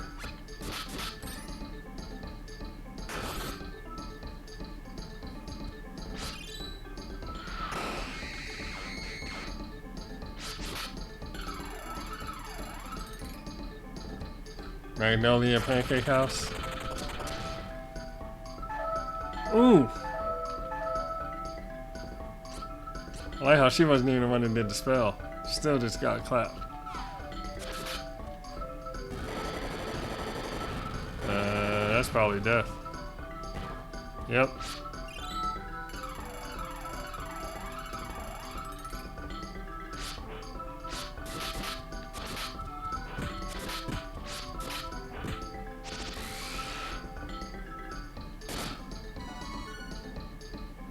Magnolia Pancake House. Ooh! I like how she wasn't even the one that did the spell. Still just got clapped. That's probably death. Yep.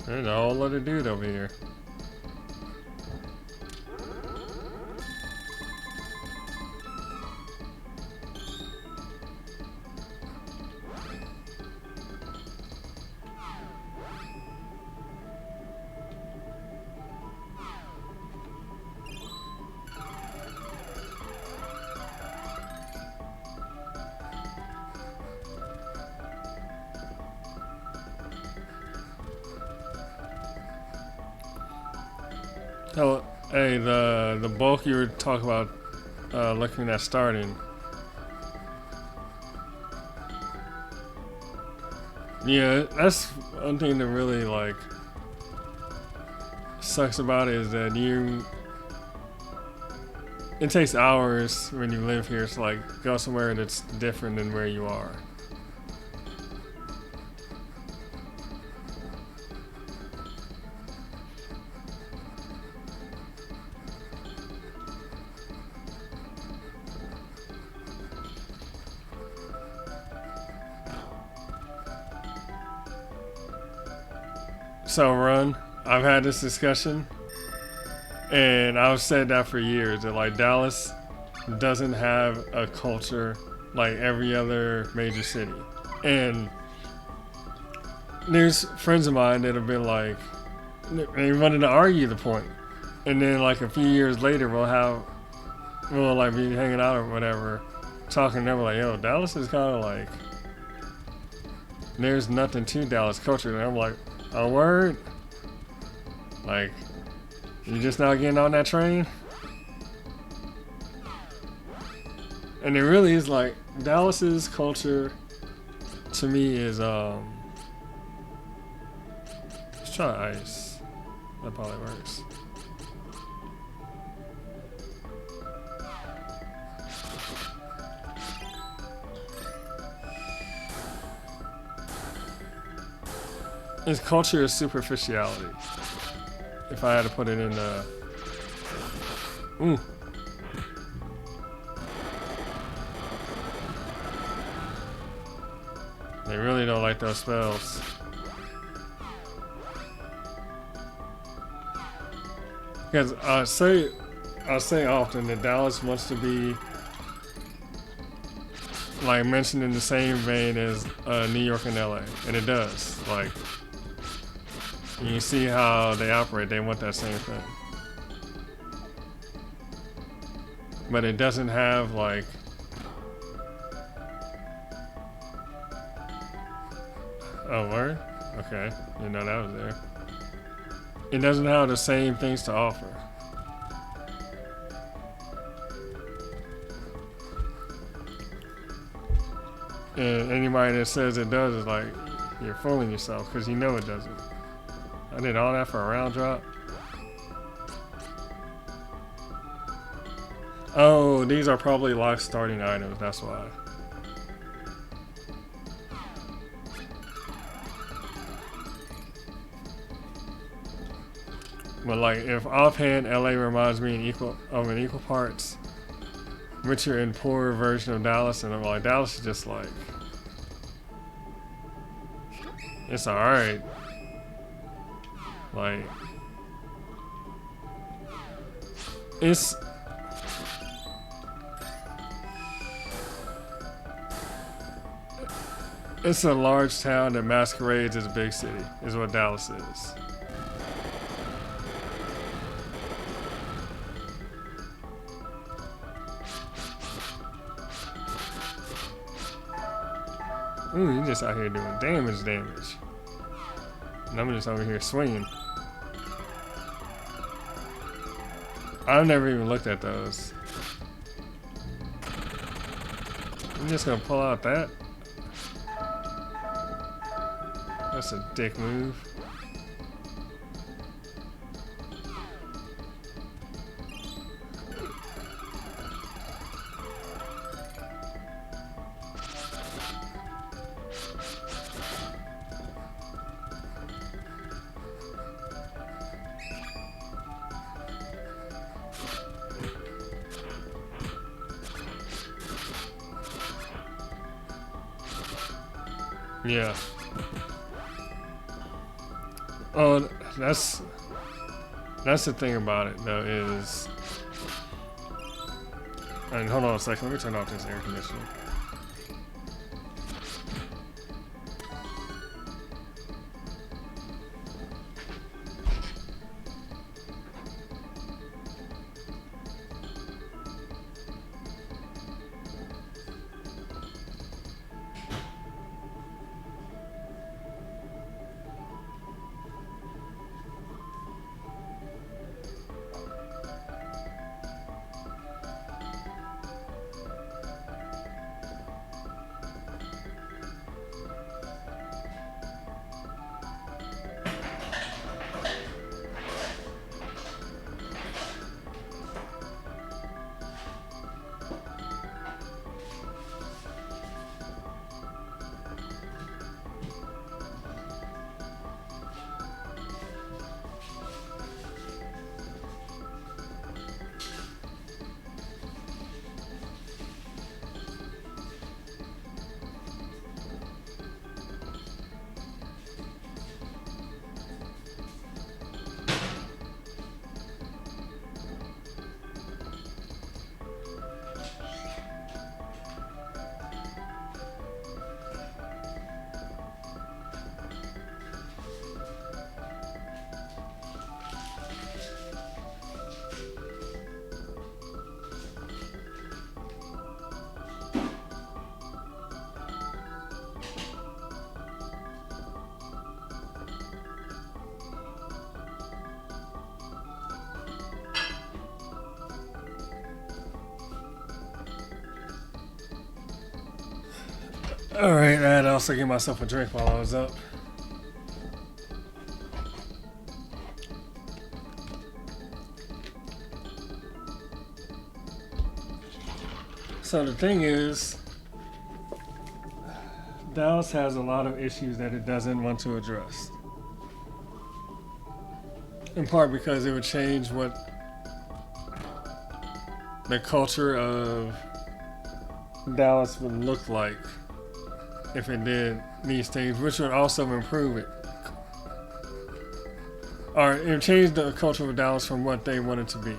There's a whole other dude over here. Oh, hey, the bulk you were talking about looking at starting. Yeah, that's one thing that really like sucks about it is that it takes hours when you live here to like go somewhere that's different than where you are. So, Run, I've had this discussion, and I've said that for years, that like Dallas doesn't have a culture like every other major city. And there's friends of mine that have been like, they wanted to argue the point. And then like a few years later, we'll like be hanging out or whatever, talking, and they're like, yo, Dallas is kind of like, there's nothing to Dallas culture. And I'm like, a word? Like, you just not getting on that train? And it really is like, Dallas's culture to me is, let's try ice. That probably works. His culture is superficiality. If I had to put it in the... Ooh. They really don't like those spells. Because I say often that Dallas wants to be like mentioned in the same vein as New York and LA, and it does. Like, you see how they operate, they want that same thing. But it doesn't have like, oh word? Okay, didn't know that was there. It doesn't have the same things to offer. And anybody that says it does is like, you're fooling yourself, because you know it doesn't. I did all that for a round drop. Oh, these are probably life starting items, that's why. But like, if offhand LA reminds me in equal parts richer and poorer version of Dallas, and I'm like, Dallas is just like, it's alright. Like, it's a large town that masquerades as a big city, is what Dallas is. Ooh, you just out here doing damage. And I'm just over here swinging. I've never even looked at those. I'm just gonna pull out that. That's a dick move. Yeah. Oh, that's the thing about it though is, and hold on a second, let me turn off this air conditioner. Alright, I had to also give myself a drink while I was up. So the thing is, Dallas has a lot of issues that it doesn't want to address. In part because it would change what the culture of Dallas would look like if it did these things, which would also improve it. Or it would change the culture of Dallas from what they want it to be.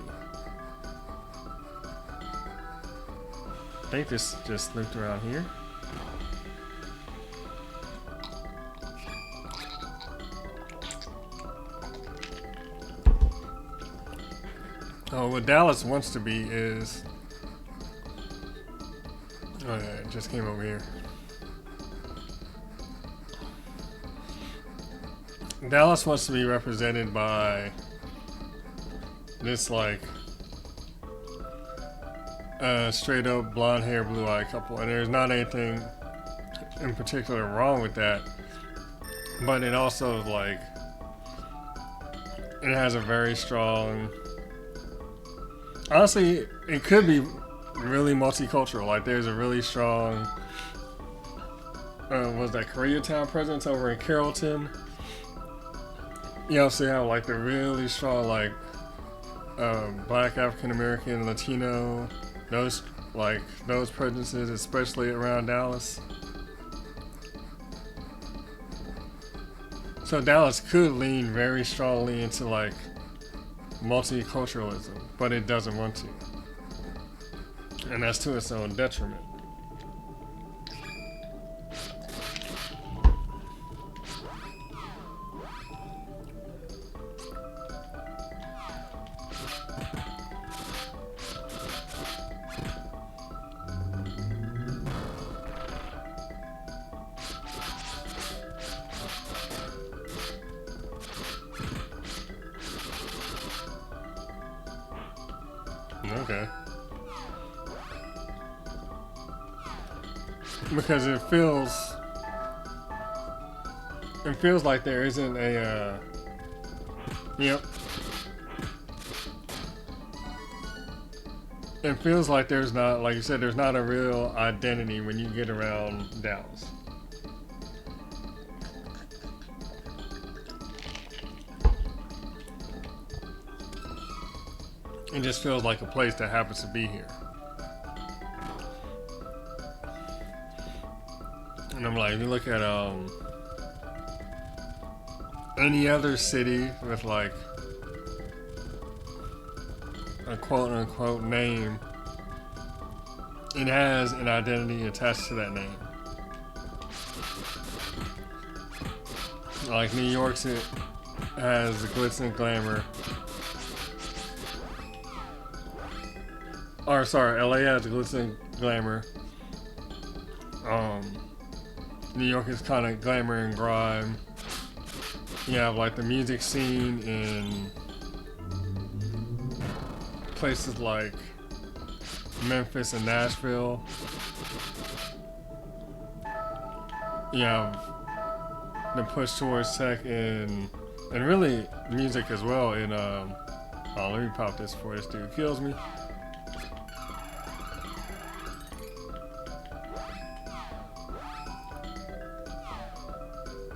I think this just looped around here. Oh, what Dallas wants to be is... Oh yeah, it just came over here. Dallas wants to be represented by this like straight up blonde hair, blue eye couple, and there's not anything in particular wrong with that, but it also like it has a very strong. Honestly, it could be really multicultural. Like there's a really strong was that Koreatown presence over in Carrollton. You also have like the really strong like Black, African American, Latino, those presences, especially around Dallas. So Dallas could lean very strongly into like multiculturalism, but it doesn't want to, and that's to its own detriment. Okay. Because it feels like there isn't a yep. It feels like there's not, like you said, there's not a real identity when you get around Dallas. It just feels like a place that happens to be here. And I'm like, if you look at any other city with like a quote unquote name, it has an identity attached to that name. Like New York's, it has the glitz and glamour. Or sorry, LA has the glitz and glamour. New York is kind of glamour and grime. You have like the music scene in places like Memphis and Nashville. You have the push towards tech and really music as well in oh, let me pop this before this dude kills me.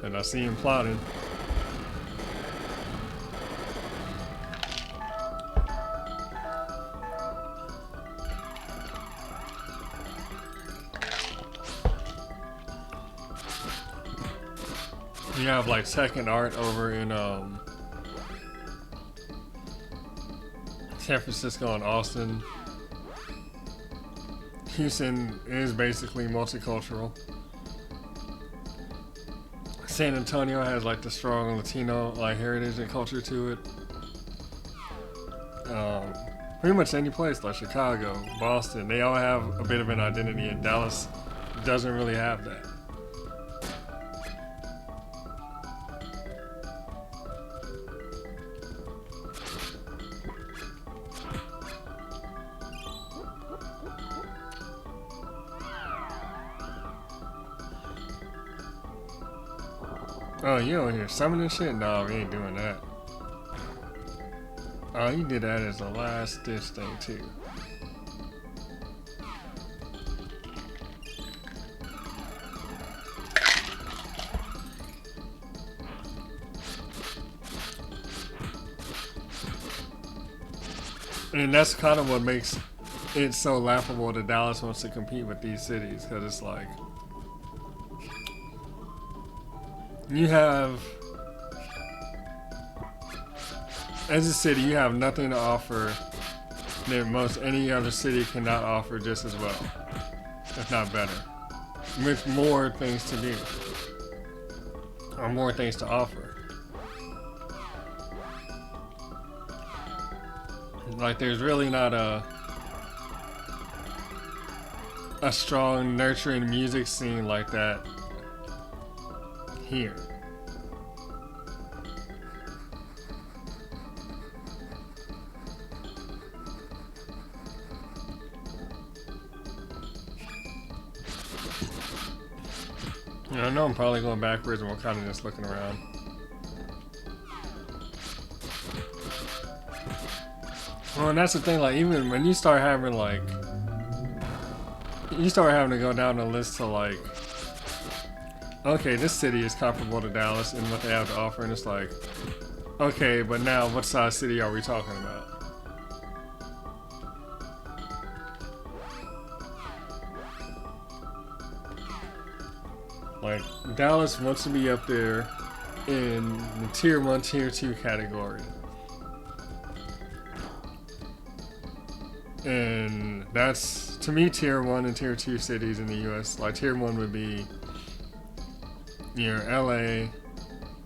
And I see him plotting. You have like second art over in San Francisco and Austin. Houston is basically multicultural. San Antonio has like the strong Latino like heritage and culture to it. Pretty much any place like Chicago, Boston, they all have a bit of an identity, and Dallas doesn't really have that. Oh, you over here summoning shit? No, we ain't doing that. Oh, you did that as a last ditch thing too. And that's kind of what makes it so laughable that Dallas wants to compete with these cities, because it's like you have, as a city, you have nothing to offer that most any other city cannot offer just as well, if not better, with more things to do or more things to offer. Like, there's really not a strong, nurturing music scene like that here. I know I'm probably going backwards and we're kind of just looking around. Well, and that's the thing, like, even when you start having, like, you start having to go down the list to, like, okay, this city is comparable to Dallas in what they have to offer, and it's like, okay, but now what size city are we talking about? Like, Dallas wants to be up there in the tier 1, tier 2 category. And that's, to me, tier 1 and tier 2 cities in the US. Like, tier 1 would be near LA,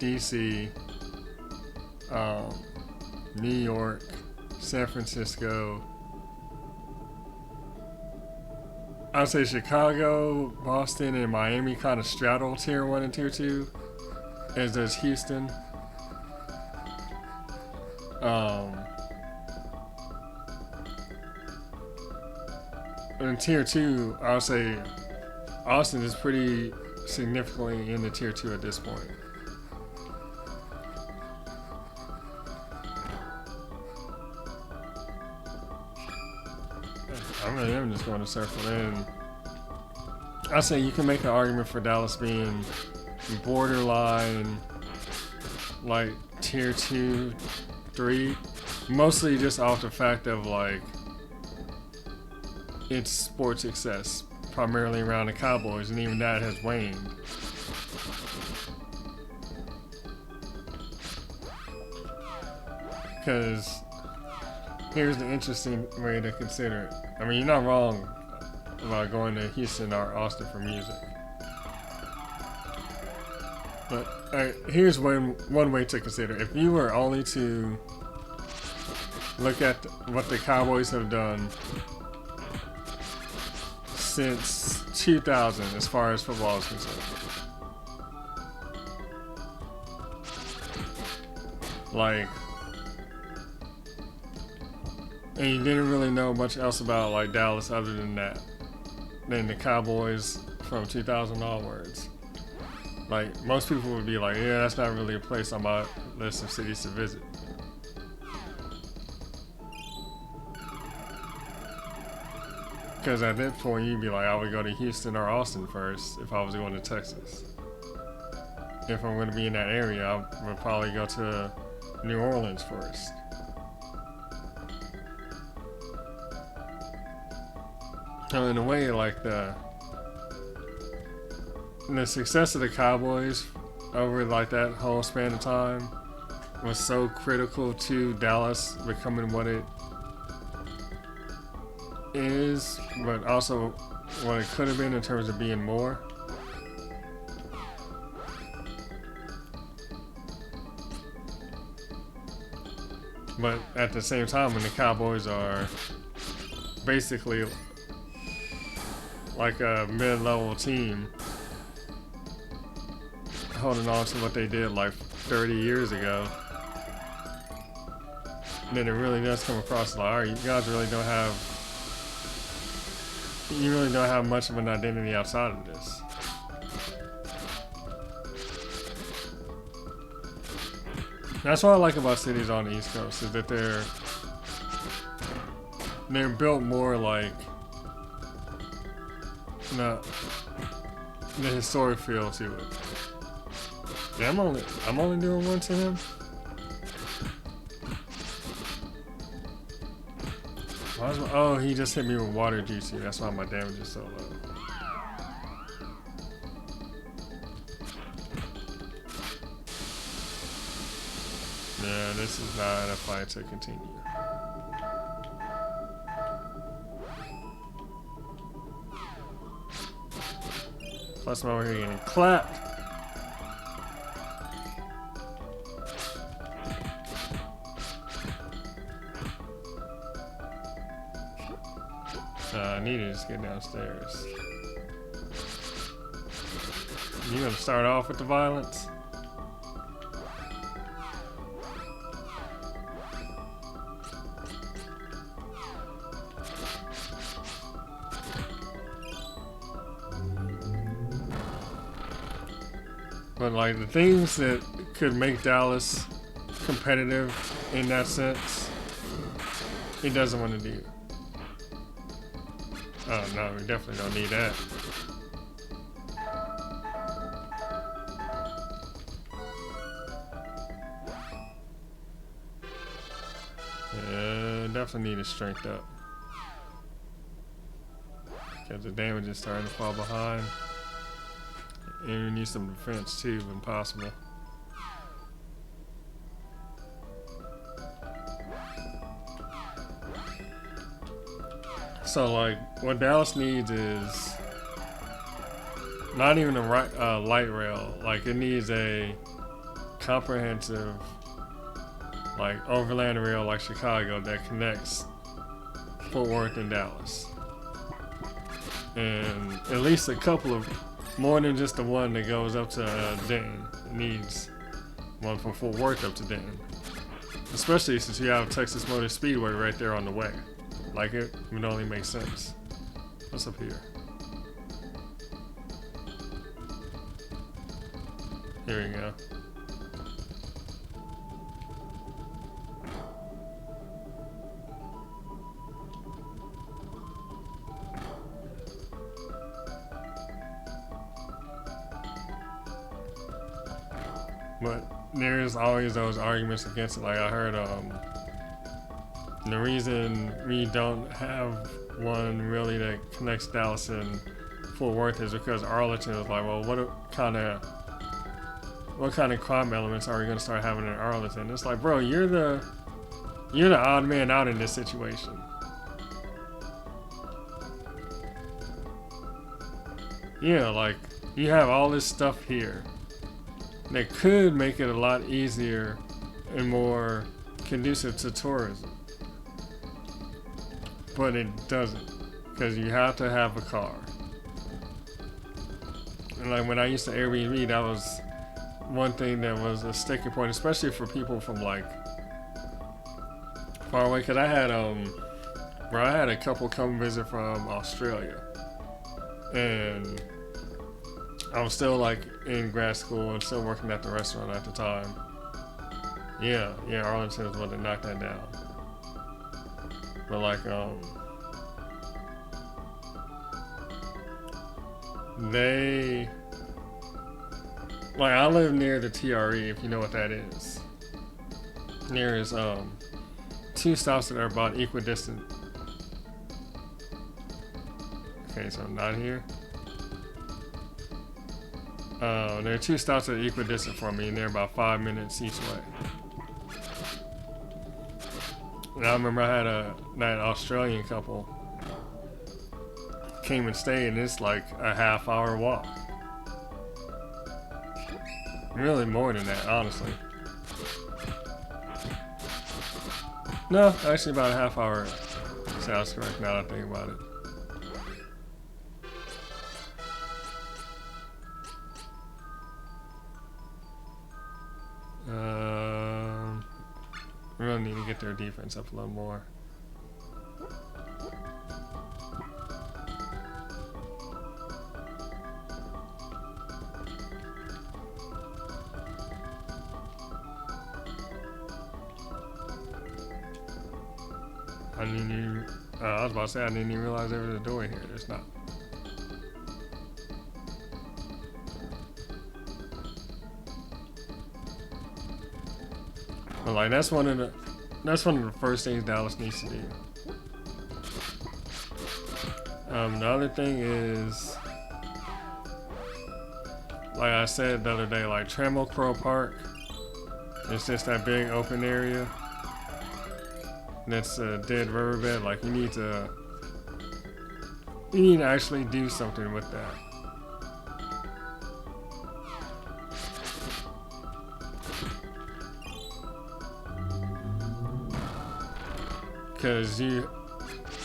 DC, New York, San Francisco. I would say Chicago, Boston, and Miami kind of straddle tier 1 and tier 2, as does Houston. In tier 2, I would say Austin is pretty significantly in the tier 2 at this point. I really am just going to circle in. I say you can make an argument for Dallas being borderline, like tier 2, 3, mostly just off the fact of, like, its sports success, primarily around the Cowboys, and even that has waned. Because here's the interesting way to consider it. I mean, you're not wrong about going to Houston or Austin for music. But here's one way to consider. If you were only to look at what the Cowboys have done since 2000 as far as football is concerned. Like, and you didn't really know much else about, like, Dallas other than that, than the Cowboys from 2000 onwards. Like, most people would be like, yeah, that's not really a place on my list of cities to visit. Because at that point, you'd be like, I would go to Houston or Austin first if I was going to Texas. If I'm going to be in that area, I would probably go to New Orleans first. So in a way, like, the success of the Cowboys over, like, that whole span of time was so critical to Dallas becoming what it is, but also what it could have been in terms of being more. But at the same time, when the Cowboys are basically like a mid-level team holding on to what they did like 30 years ago, then it really does come across like, alright, you guys really don't have much of an identity outside of this. That's what I like about cities on the East Coast is that they're built more like the historic feel to it. Yeah, I'm only doing one to him. Oh, he just hit me with water juicy. That's why my damage is so low. Yeah, this is not a fight to continue. Plus, I'm over here getting clapped. I need to just get downstairs. You gonna start off with the violence? But like the things that could make Dallas competitive in that sense, he doesn't want to do. Oh no, we definitely don't need that. Yeah, definitely need his strength up. Because the damage is starting to fall behind. And we need some defense too, when possible. So like, what Dallas needs is not even a light rail. Like it needs a comprehensive, like overland rail like Chicago that connects Fort Worth and Dallas. And at least a couple of, more than just the one that goes up to Dayton. It needs one from Fort Worth up to Dayton. Especially since you have Texas Motor Speedway right there on the way. Like it would only make sense. What's up here? Here we go. But there's always those arguments against it. Like I heard the reason we don't have one really that connects Dallas and Fort Worth is because Arlington is like, well, what kind of crime elements are we gonna start having in Arlington? It's like, bro, you're the odd man out in this situation. Yeah, like you have all this stuff here that could make it a lot easier and more conducive to tourism. But it doesn't, because you have to have a car. And like when I used to Airbnb, that was one thing that was a sticking point, especially for people from like far away. Cause I had a couple come visit from Australia, and I was still like in grad school and still working at the restaurant at the time. Yeah, Arlington is what they knocked that down. But like, I live near the TRE, if you know what that is. There is, two stops that are about equidistant. Okay, so I'm not here. There are two stops that are equidistant from me, and they're about 5 minutes each way. And I remember I had that Australian couple came and stayed, and it's like a half-hour walk. Really more than that, honestly. No, actually about a half-hour sounds correct now that I think about it. We really need to get their defense up a little more. I didn't even, I was about to say I didn't even realize there was a door in here. There's not. But like that's one of the first things Dallas needs to do. The other thing is, like I said the other day, like Trammell Crow Park. It's just that big open area. That's a dead riverbed. Like you need to actually do something with that. Because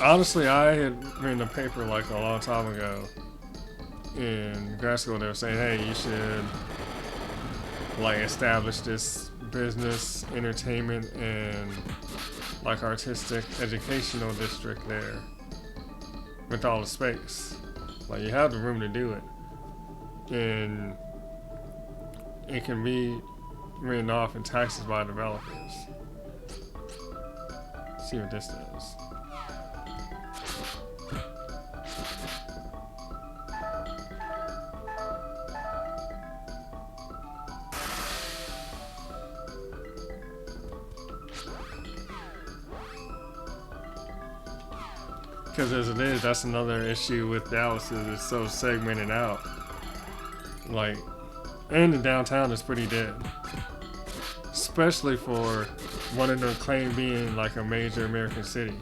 honestly, I had written a paper like a long time ago in grad school. They were saying, hey, you should like establish this business, entertainment, and like artistic educational district there with all the space. Like you have the room to do it, and it can be written off in taxes by developers. See what this does. Because as it is, that's another issue with Dallas is it's so segmented out. Like, and the downtown is pretty dead. Especially for one of them claim being like a major American city.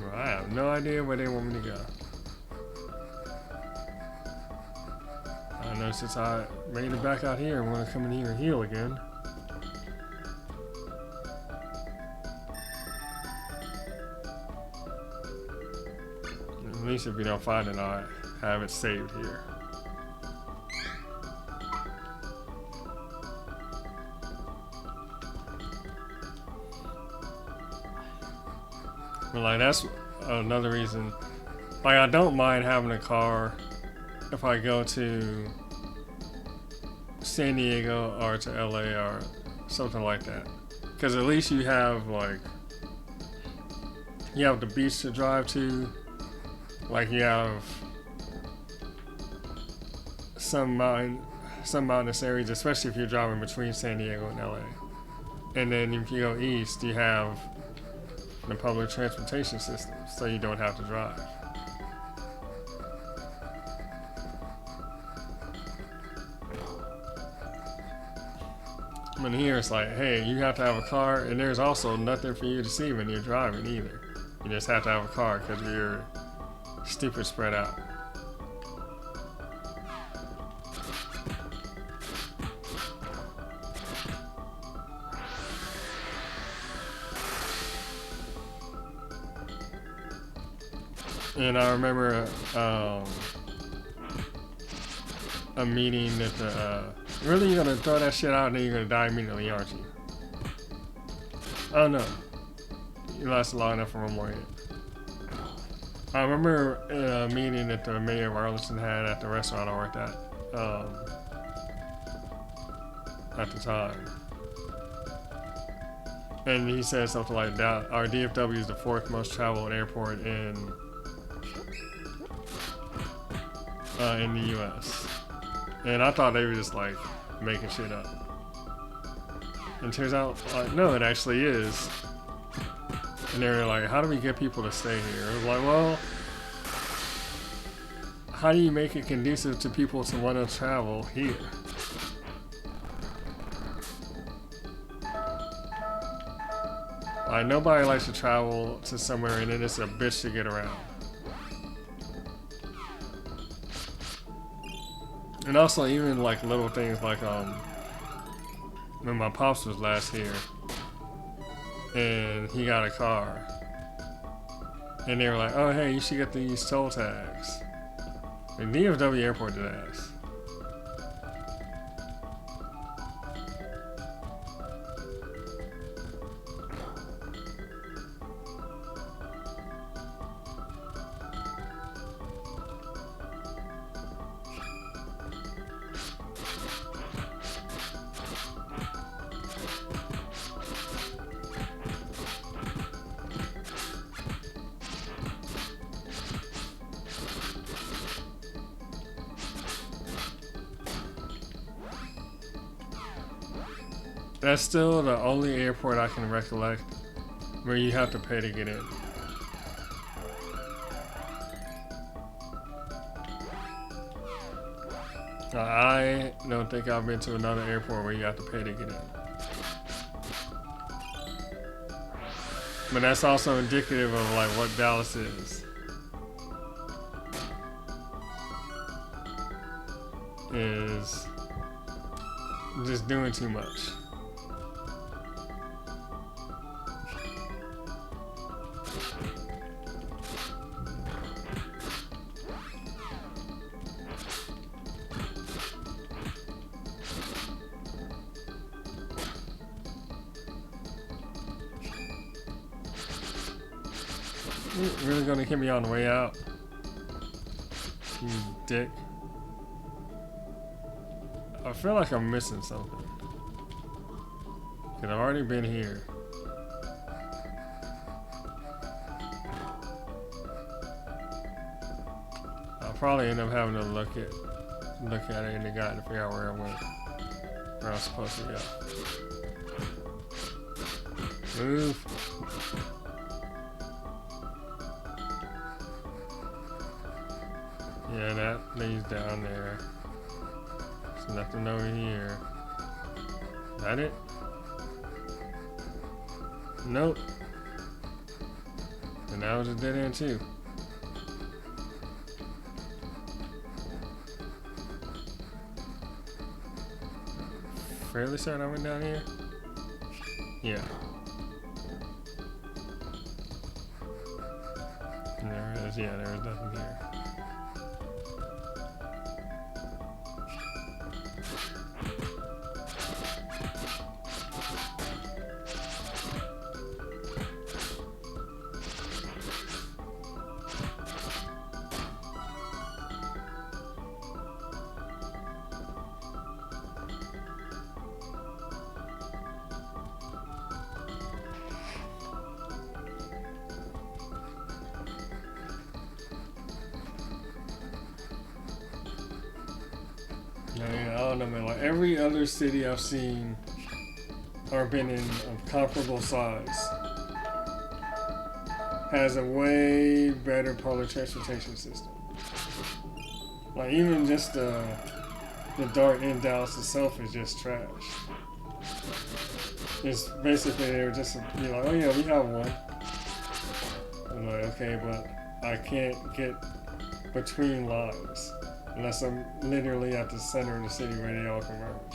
Well, I have no idea where they want me to go. I know since I made it back out here, I want to come in here and heal again. At least if you don't find it, I have it saved here. But like that's another reason. Like I don't mind having a car if I go to San Diego or to LA or something like that, because at least you have like the beach to drive to. Like you have some mountainous areas, especially if you're driving between San Diego and LA. And then if you go east, you have the public transportation system, so you don't have to drive. But here it's like, hey, you have to have a car, and there's also nothing for you to see when you're driving either. You just have to have a car because you're stupid spread out. And I remember a meeting that really you're gonna throw that shit out and then you're gonna die immediately, aren't you? Oh no, you lasted long enough for one more hit. I remember a meeting that the mayor of Arlington had at the restaurant I worked at the time. And he said something like that, our DFW is the 4th most traveled airport in the US. And I thought they were just like making shit up. And turns out, like, no, it actually is. And they were like, how do we get people to stay here? I was like, well, how do you make it conducive to people to want to travel here? Like, nobody likes to travel to somewhere and then it's a bitch to get around. And also, even like little things like when my pops was last here and he got a car and they were like, oh hey, you should get these toll tags. And DFW airport did ask. That's still the only airport I can recollect where you have to pay to get in. I don't think I've been to another airport where you have to pay to get in. But that's also indicative of like what Dallas is. Is just doing too much. You really gonna hit me on the way out? You dick. I feel like I'm missing something. Cause I've already been here. I'll probably end up having to look at it in the guide to figure out where I went. Where I'm supposed to go. Move. Yeah, that leads down there. There's nothing over here. Is that it? Nope. And that was a dead end too. Fairly certain I went down here? Yeah. And there is, yeah, there is nothing here. I don't know, man. Like every other city I've seen or been in of comparable size has a way better public transportation system. Like even just the DART in Dallas itself is just trash. It's basically they were just be like, oh yeah, we have one. I'm like, okay, but I can't get between lines. Unless I'm literally at the center of the city where they all converge.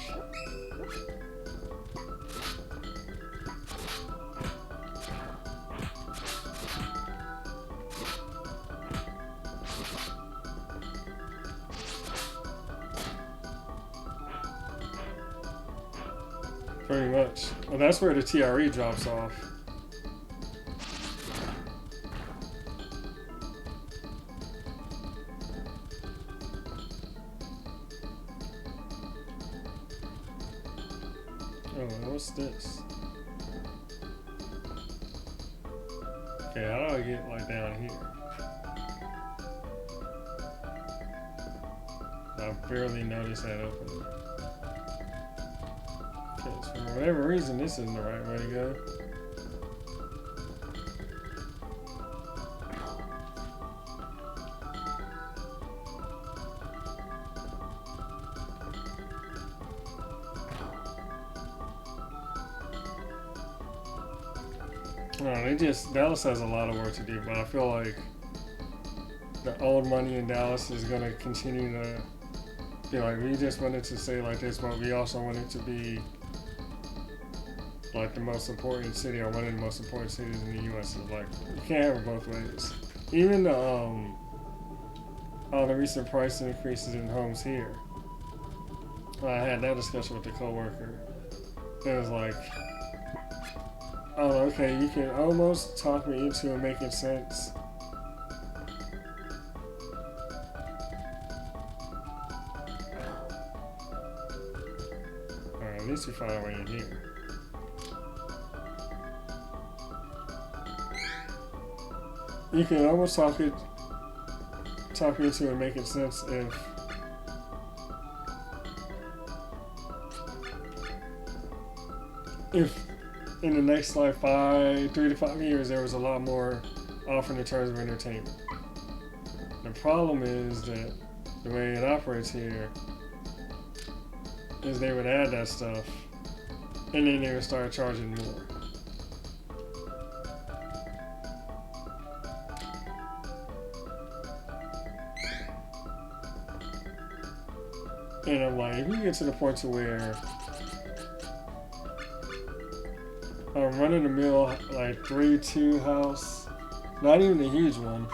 Pretty much. Well, that's where the TRE drops off. Oh, what's this? Okay, how do I get like down here? I barely noticed that opening. Okay, so for whatever reason, this isn't the right way to go. Dallas has a lot of work to do, but I feel like the old money in Dallas is going to continue to be like, we just wanted to say like this, but we also want it to be like the most important city or one of the most important cities in the U.S. Is like, you can't have it both ways. Even all the recent price increases in homes here. I had that discussion with a coworker. It was like, oh, okay, you can almost talk me into it making sense. Alright, at least we found our way in here. You can almost talk me into it making sense if if in the next like 3 to 5 years there was a lot more offered in terms of entertainment. The problem is that the way it operates here is they would add that stuff and then they would start charging more. And I'm like, if you get to the point to where a run-of-the-mill like 3-2 house, not even a huge one,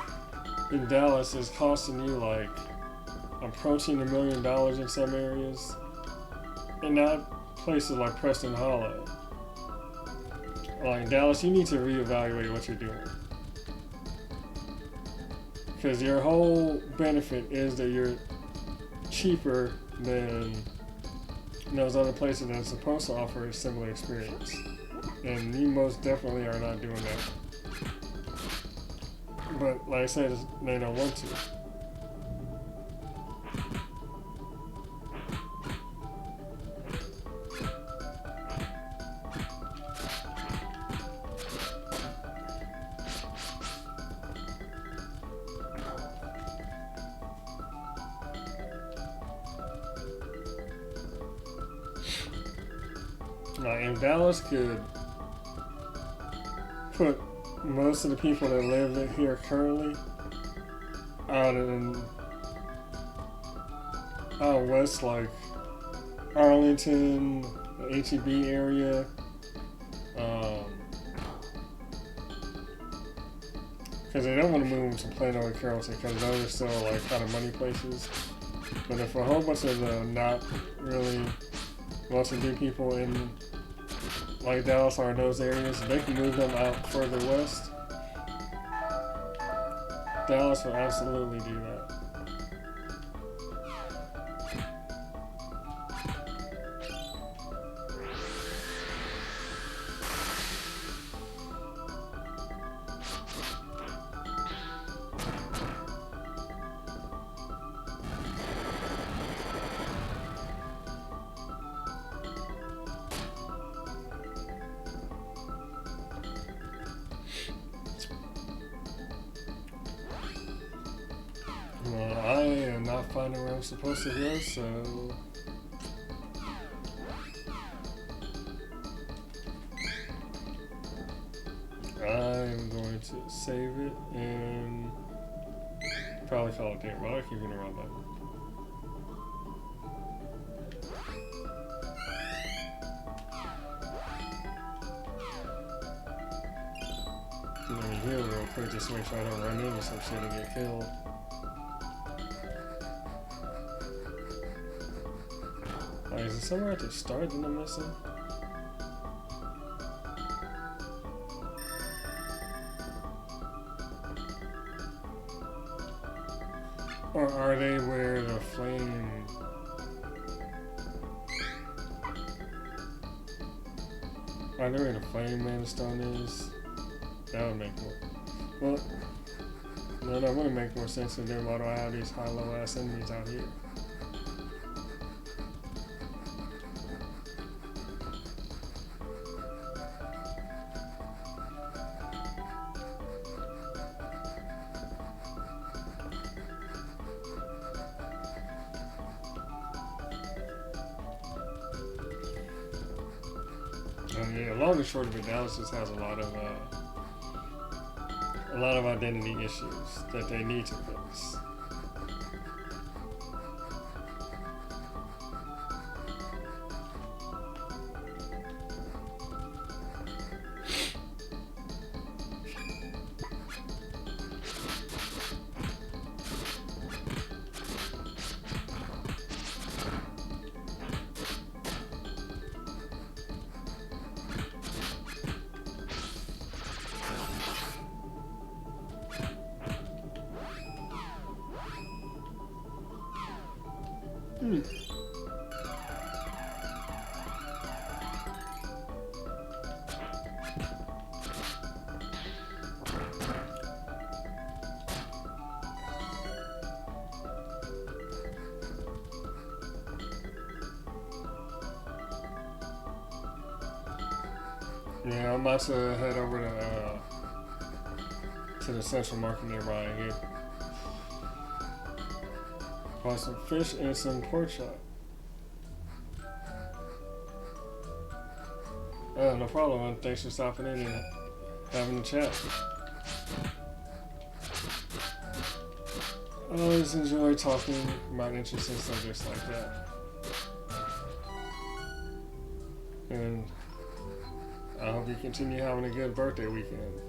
in Dallas is costing you like approaching $1 million in some areas, and not places like Preston Hollow. Like Dallas, you need to reevaluate what you're doing, because your whole benefit is that you're cheaper than those other places that are supposed to offer a similar experience, and you most definitely are not doing that. But like I said, they don't want to. Like if Dallas could put most of the people that live here currently out west, like Arlington, the HEB area, because they don't want to move them to Plano and Carrollton because those are still like kind of money places. But if a whole bunch of the not really well-to-do people in like Dallas or those areas, they can move them out further west, Dallas will absolutely do that. Well, I am not finding where I'm supposed to go, so I'm going to save it and probably call it there, but I'll keep it around that. Let me heal real quick just to make sure I don't run into some shit and get killed. Is there somewhere at the start that I'm missing? Or are they where the flame... Are they where the flame man stone is? That would make more... Well, no, that wouldn't make more sense if then why do I have these high-low ass enemies out here? Yeah, long and short of it, Dallas just has a lot of identity issues that they need to fix. Yeah, I'm about to head over to the Central Market nearby here. Buy some fish and some pork chop. No problem. Thanks for stopping in and having a chat. I always enjoy talking about interesting subjects like that. And I hope you continue having a good birthday weekend.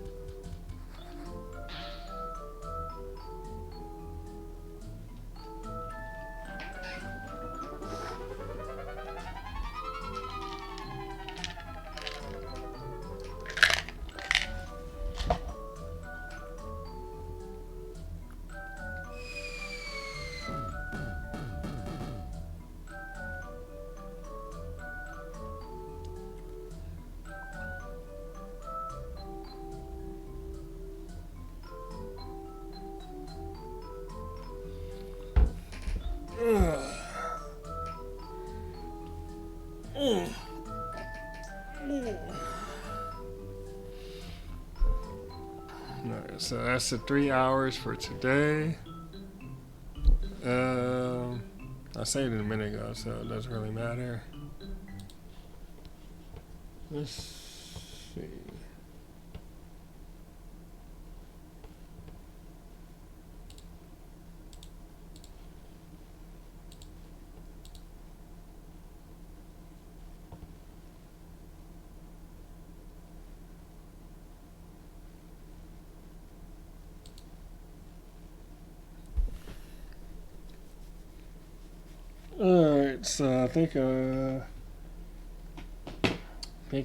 Alright, so that's the 3 hours for today. I saved it a minute ago, so it doesn't really matter. Let's see. Alright, so I think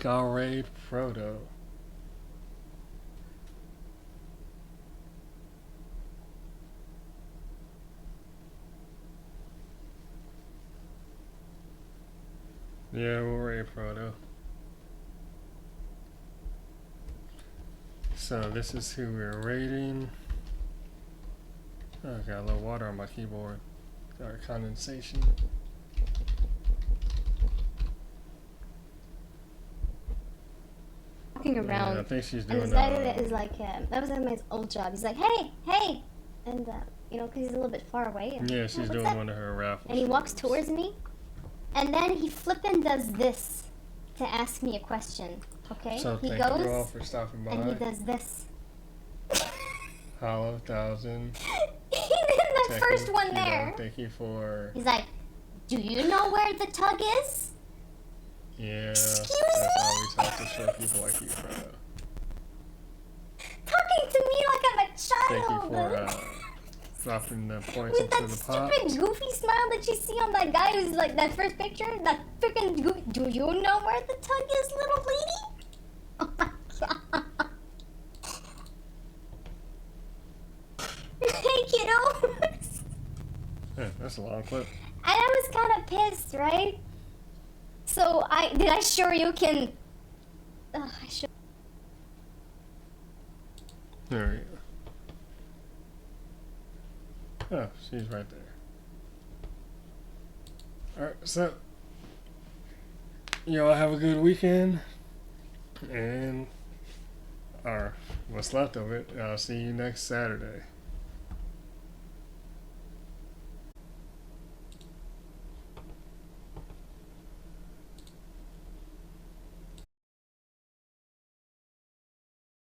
I'll raid Frodo. Yeah, we'll raid Frodo. So this is who we're raiding. Oh, I got a little water on my keyboard. Got condensation. Walking around, Yeah, I think she's and doing this guy that is like, that was like my old job. He's like, hey, and you know, because he's a little bit far away. And, Yeah, she's what's doing that? one of her raffles. And he walks towards me, and then he flippin' does this to ask me a question. Okay, So he thank you all goes for stopping by. and he does this. Hollow 1000. He did the Thank first you, one you know, there. thank you for. He's like, do you know where the tug is? Yeah, Excuse that's me? how we talk to show people like you, Frodo. Talking to me like I'm a child. Thank you for dropping the points With into that the pot. stupid goofy smile that you see on that guy who's like that first picture, that freaking goofy. Do you know where the tug is, little lady? Oh my god. Hey, kiddo. Yeah, that's a long clip. And I was kind of pissed, right? So did I sure you can. I should. There we go. Oh, she's right there. Alright, so y'all have a good weekend. And or what's left of it. I'll see you next Saturday.